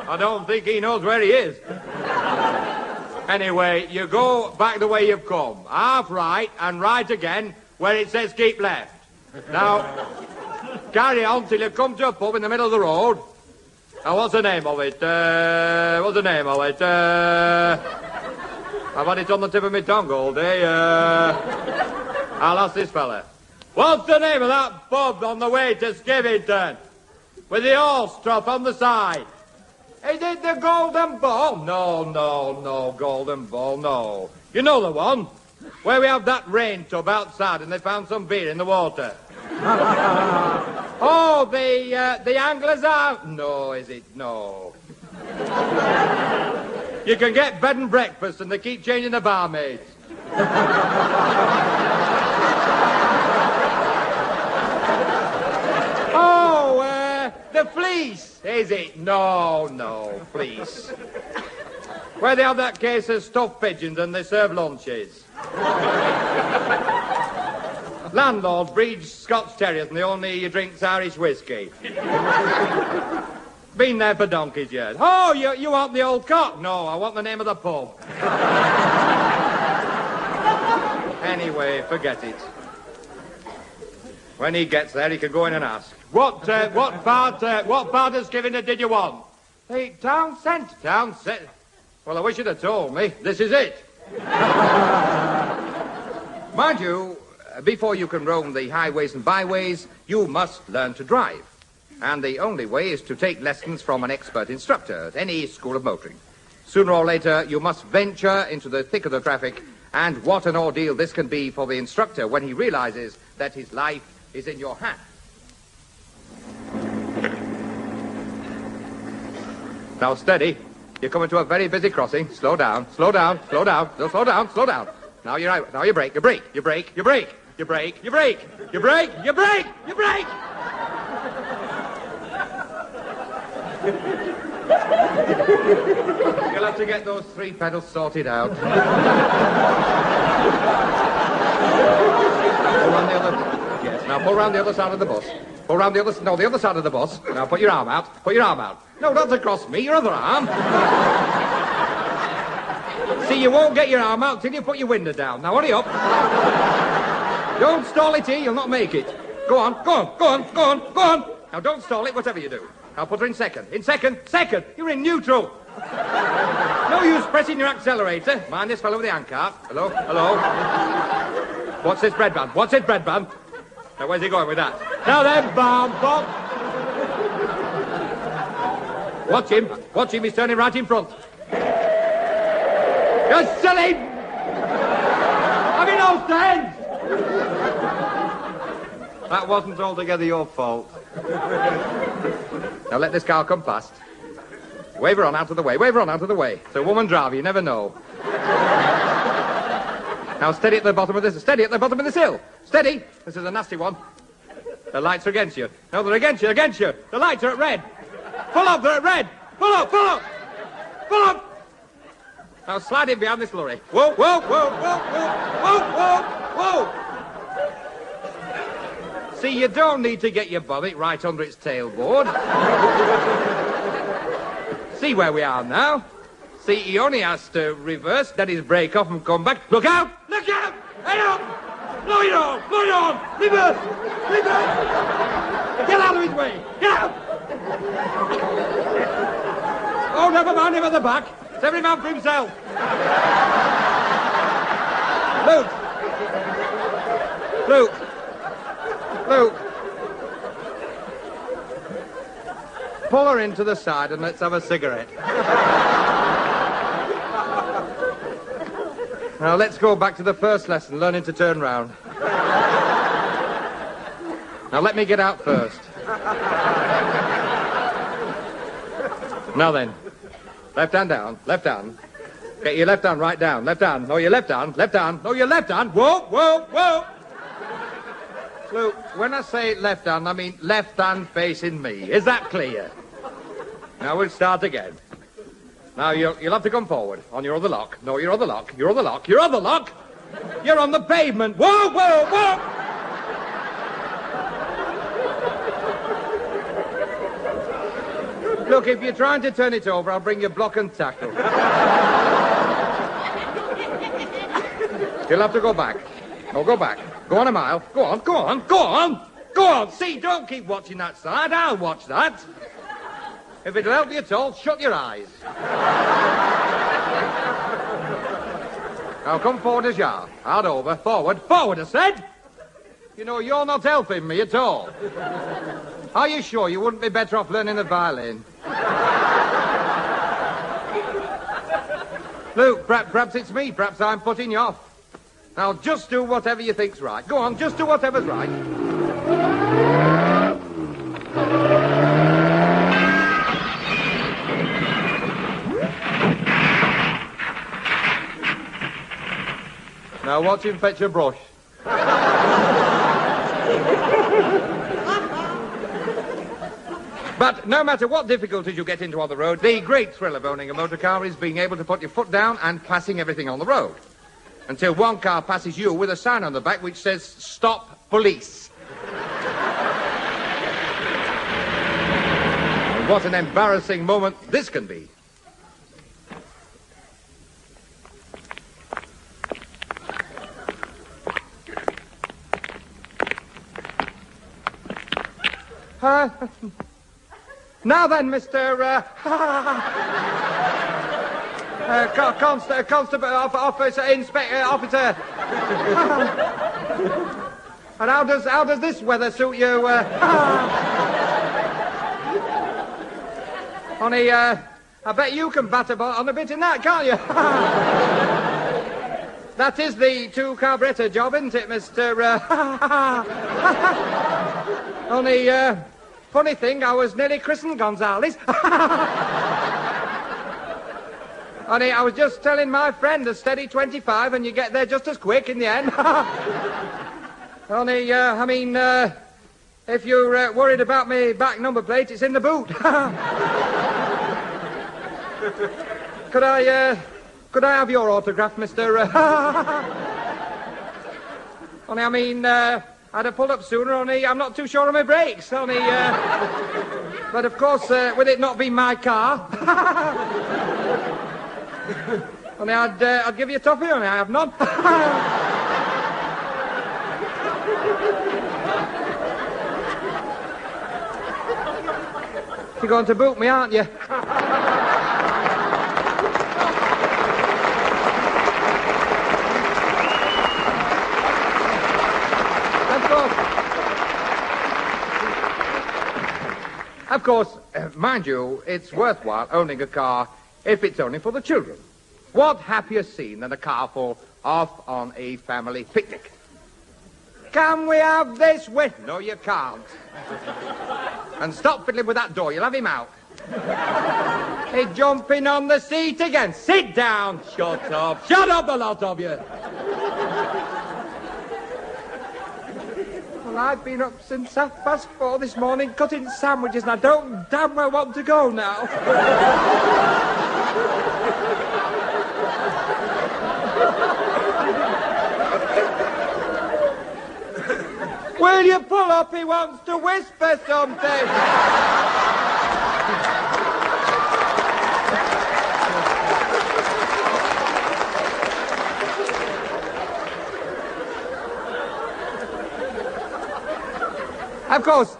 I don't think he knows where he is. Anyway, you go back the way you've come. Half right and right again where it says keep left. Now, carry on till you come to a pub in the middle of the road. Now, what's the name of it? I've had it on the tip of my tongue all day. I'll ask this fella. What's the name of that pub on the way to Skivington? With the horse trough on the side. Is it the Golden Ball? No, Golden Ball, no. You know the one? Where we have that rain tub outside and they found some beer in the water. Oh, the Anglers Out? No, is it? No. You can get bed and breakfast and they keep changing the barmaids. The Fleece, is it? No, Fleece. Where they have that case of stuffed pigeons and they serve lunches. Landlords breed Scots Terriers and they only drinks Irish whiskey. Been there for donkey's years. Oh, you want the Old Cock? No, I want the name of the pub. Anyway, forget it. When he gets there, he can go in and ask. What part of Skivington did you want? The town centre. Town centre? Well, I wish you'd have told me. This is it. Mind you, before you can roam the highways and byways, you must learn to drive. And the only way is to take lessons from an expert instructor at any school of motoring. Sooner or later, you must venture into the thick of the traffic, and what an ordeal this can be for the instructor when he realizes that his life is in your hand. Now, steady. You're coming to a very busy crossing. Slow down. No, slow down. Now you're out. Now you brake. You brake. You'll have to get those 3 pedals sorted out. Pull round the other... Yes, now pull round the other side of the bus. Pull round the other... No, the other side of the bus. Now put your arm out. No, not across me, your other arm. See, you won't get your arm out till you put your window down. Now hurry up. Don't stall it here, you'll not make it. Go on. Now don't stall it, whatever you do. Now put her in second. Second! You're in neutral. No use pressing your accelerator. Mind this fellow with the handcart. Hello? What's this bread band? Now, where's he going with that? Now then, Bob. Watch him, he's turning right in front. You silly! Have you no sense? That wasn't altogether your fault. Now let this car come past. Wave her on out of the way. It's a woman driver, you never know. Now steady at the bottom of this hill. Steady. This is a nasty one. The lights are against you. No, they're against you. The lights are at red. Pull up, they're at red. Pull up. Now slide in behind this lorry. Whoa, whoa, whoa, whoa, whoa, whoa, whoa, whoa. See, you don't need to get your bonnet right under its tailboard. See where we are now? See, he only has to reverse, then his brake off and come back. Look out! Look out! Head up! Blow it on! Blow it on! Reverse! Reverse! Get out of his way! Get out! Oh, never mind him at the back. It's every man for himself. Luke! Luke! Luke! Pull her into the side and let's have a cigarette. Now, let's go back to the first lesson, learning to turn round. Now, let me get out first. Now then, left hand down, left hand. Get your left hand right down, left hand. No, your left hand, left hand. No, your left hand. Whoa, whoa, whoa. Luke, when I say left hand, I mean left hand facing me. Is that clear? Now we'll start again. Now, you'll have to come forward on your other lock. No, your other lock, your other lock, your other lock. You're on the pavement. Whoa, whoa, whoa. Look, if you're trying to turn it over, I'll bring you block and tackle. You'll have to go back. No, go back. Go on a mile. Go on, go on, go on. Go on. See, don't keep watching that side. I'll watch that. If it'll help you at all, shut your eyes. Now come forward as you are. Hard over. Forward. Forward, I said. You know, you're not helping me at all. Are you sure you wouldn't be better off learning the violin? Luke, perhaps it's me. Perhaps I'm putting you off. Now, just do whatever you think's right. Go on, just do whatever's right. Now watch him fetch a brush. But no matter what difficulties you get into on the road, the great thrill of owning a motor car is being able to put your foot down and passing everything on the road. Until one car passes you with a sign on the back which says, "Stop Police." What an embarrassing moment this can be. Now then, Mr. Constable, Officer, Inspector, Officer. And how does this weather suit you? Honey, I bet you can batter on a bit in that, can't you? That is the two-carburetor job, isn't it, Mr. Only, funny thing, I was nearly christened Gonzales. Honey, I was just telling my friend a steady 25 and you get there just as quick in the end. Honey, if you're worried about me back number plate, it's in the boot. Could I have your autograph, Mr. Honey, I'd have pulled up sooner, only I'm not too sure of my brakes, only, but of course, with it not being my car, only I'd give you a toffee, only I have none. You're going to boot me, aren't you? Of course, mind you, it's worthwhile owning a car if it's only for the children. What happier scene than a car full off on a family picnic? Can we have this with? No, you can't. And stop fiddling with that door, you'll have him out. He's jumping on the seat again. Sit down. Shut up. Shut up, the lot of you. Well, I've been up since 4:30 this morning cutting sandwiches and I don't damn well want to go now. Will you pull up? He wants to whisper something. Of course,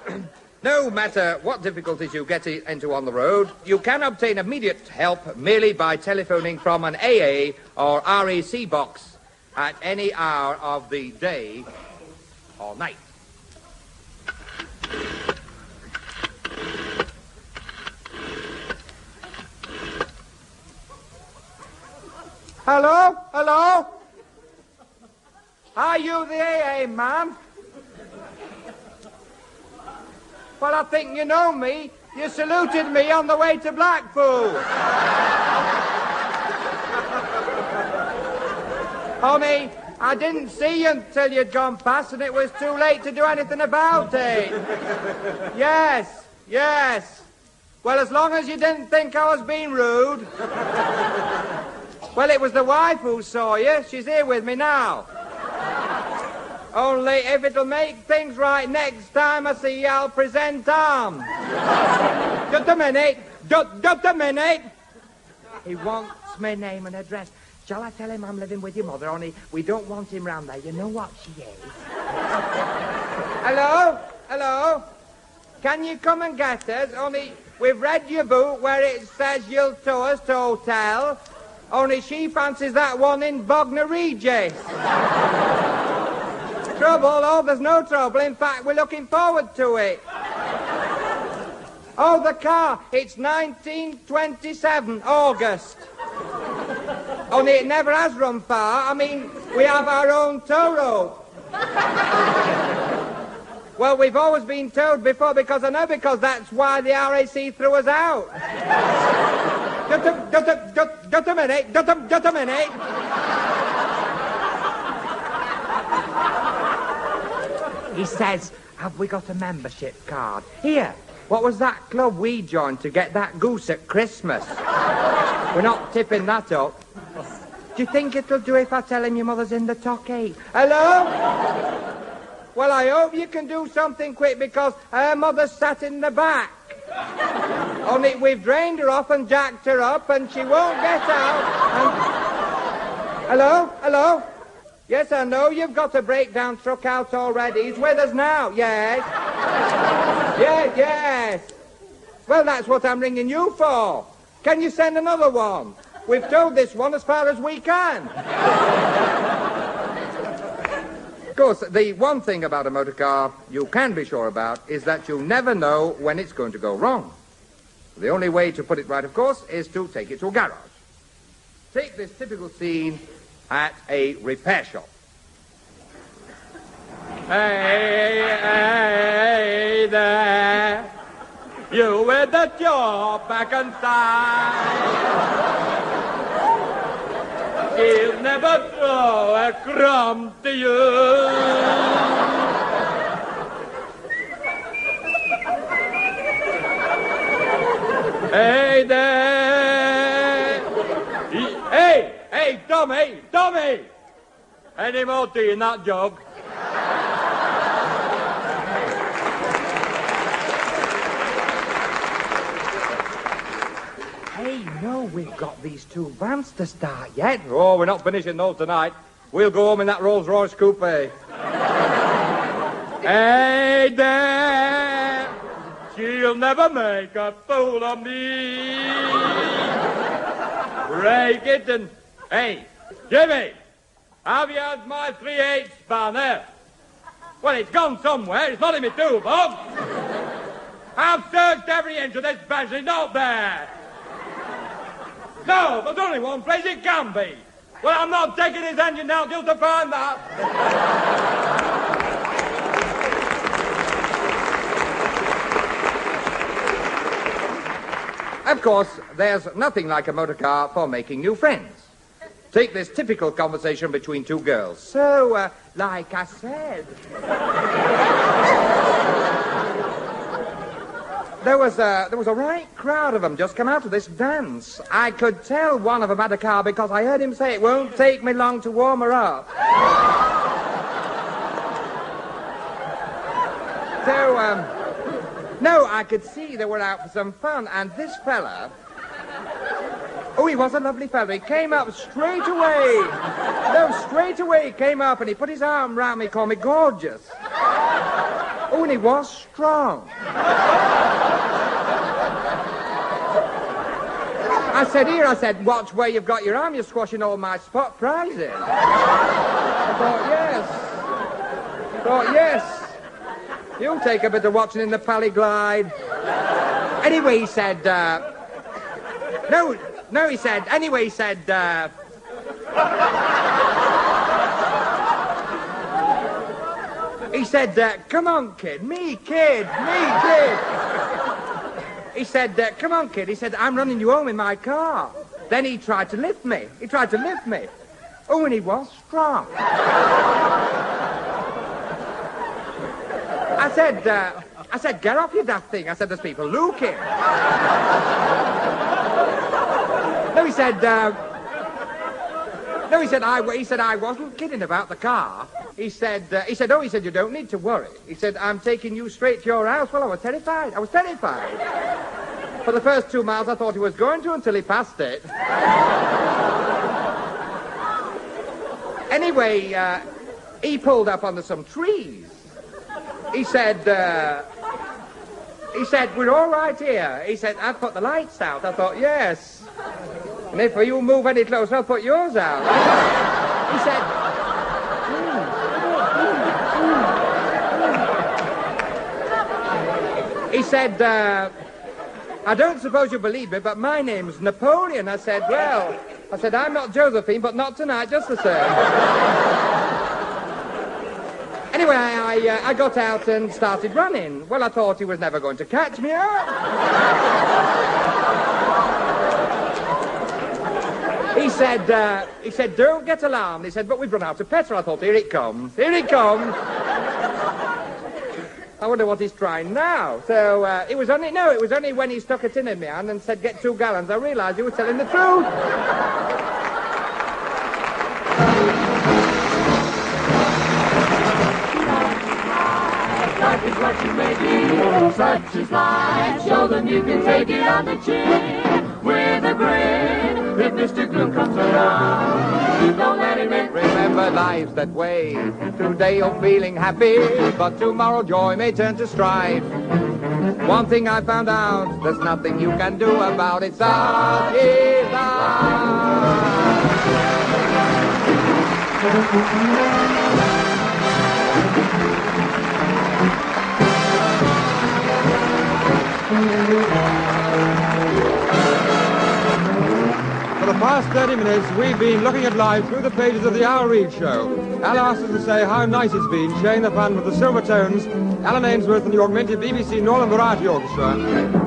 no matter what difficulties you get into on the road, you can obtain immediate help merely by telephoning from an AA or RAC box at any hour of the day or night. Hello? Hello? Are you the AA man? Well, I think you know me. You saluted me on the way to Blackpool. Honey, I didn't see you until you'd gone past and it was too late to do anything about it. Yes, yes. Well, as long as you didn't think I was being rude. Well, it was the wife who saw you. She's here with me now. Only if it'll make things right next time I see you, I'll present Tom. Just a minute. Just a minute. He wants my name and address. Shall I tell him I'm living with your mother, only we don't want him round there. You know what she is. Hello? Hello? Can you come and get us? Only we've read your book where it says you'll tow us to hotel. Only she fancies that one in Bognor Regis. Trouble? Oh, there's no trouble. In fact, we're looking forward to it. Oh, the car. It's 1927, August. Only it never has run far. I mean, we have our own tow rope. Well, we've always been towed before because that's why the RAC threw us out. Just a minute. He says, have we got a membership card? Here, what was that club we joined to get that goose at Christmas? We're not tipping that up. Do you think it'll do if I tell him your mother's in the Torquay? Hello? Well, I hope you can do something quick because her mother's sat in the back. Only we've drained her off and jacked her up and she won't get out. Hello? Hello? Yes, I know you've got a breakdown truck out already. He's with us now. Yes. Yes. Well, that's what I'm ringing you for. Can you send another one? We've towed this one as far as we can. Of course, the one thing about a motor car you can be sure about is that you never know when it's going to go wrong. The only way to put it right, of course, is to take it to a garage. Take this typical scene at a repair shop. Hey there, you with the job back and side. He'll never throw a crumb to you. Hey there, hey, Tommy! Any more tea in that jug? Hey, no, we've got these two vans to start yet. Oh, we're not finishing those tonight. We'll go home in that Rolls-Royce coupe. Hey there, she'll never make a fool of me. Break it and... Hey, Jimmy, have you had my 3/8 spanner? Well, it's gone somewhere. It's not in my toolbox. I've searched every inch of this bench. It's not there. No, there's only one place it can be. Well, I'm not taking his engine out just to find that. Of course, there's nothing like a motor car for making new friends. Take this typical conversation between two girls. So, like I said... There was a right crowd of them just come out to this dance. I could tell one of them had a car because I heard him say it won't take me long to warm her up. No, I could see they were out for some fun, and this fella... Oh, he was a lovely fella. He came up straight away. No, straight away he came up and he put his arm round me, called me gorgeous. Oh, and he was strong. I said, here, I said, watch where you've got your arm. You're squashing all my spot prizes. I thought, yes. You'll take a bit of watching in the Pally Glide. Anyway, he said, No, he said, anyway, he said, he said, come on, kid. Me, kid. He said, come on, kid. He said, I'm running you home in my car. Then he tried to lift me. Oh, and he was strong. I said, get off you daft thing. I said, there's people looking. No, he said, I wasn't kidding about the car. He said, you don't need to worry. He said, I'm taking you straight to your house. Well, I was terrified. For the first 2 miles, I thought he was going to until he passed it. Anyway, he pulled up under some trees. He said, we're all right here. He said, I've put the lights out. I thought, yes. And if you move any closer, I'll put yours out. He said, I don't suppose you believe me, but my name's Napoleon. I said, I'm not Josephine, but not tonight, just the same. Anyway, I got out and started running. Well, I thought he was never going to catch me up. He said, don't get alarmed. He said, but we've run out of petrol. I thought, here it comes. I wonder what he's trying now. So, it was only when he stuck a tin in my hand and said, get 2 gallons, I realized he was telling the truth. Life is what you make it, such is life. Show them you can take it on the chin with a grin. If Mr. Glue comes around, don't let him in. Remember life's that way. Today you're feeling happy, but tomorrow joy may turn to strife. One thing I found out, there's nothing you can do about it. Such is life. For the past 30 minutes, we've been looking at life through the pages of the Al Reed Show. Al asked us to say how nice it's been sharing the fun with the Silver Tones, Alan Ainsworth and the augmented BBC Northern Variety Orchestra,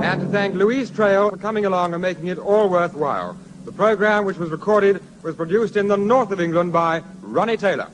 and to thank Louise Trail for coming along and making it all worthwhile. The program, which was recorded, was produced in the north of England by Ronnie Taylor.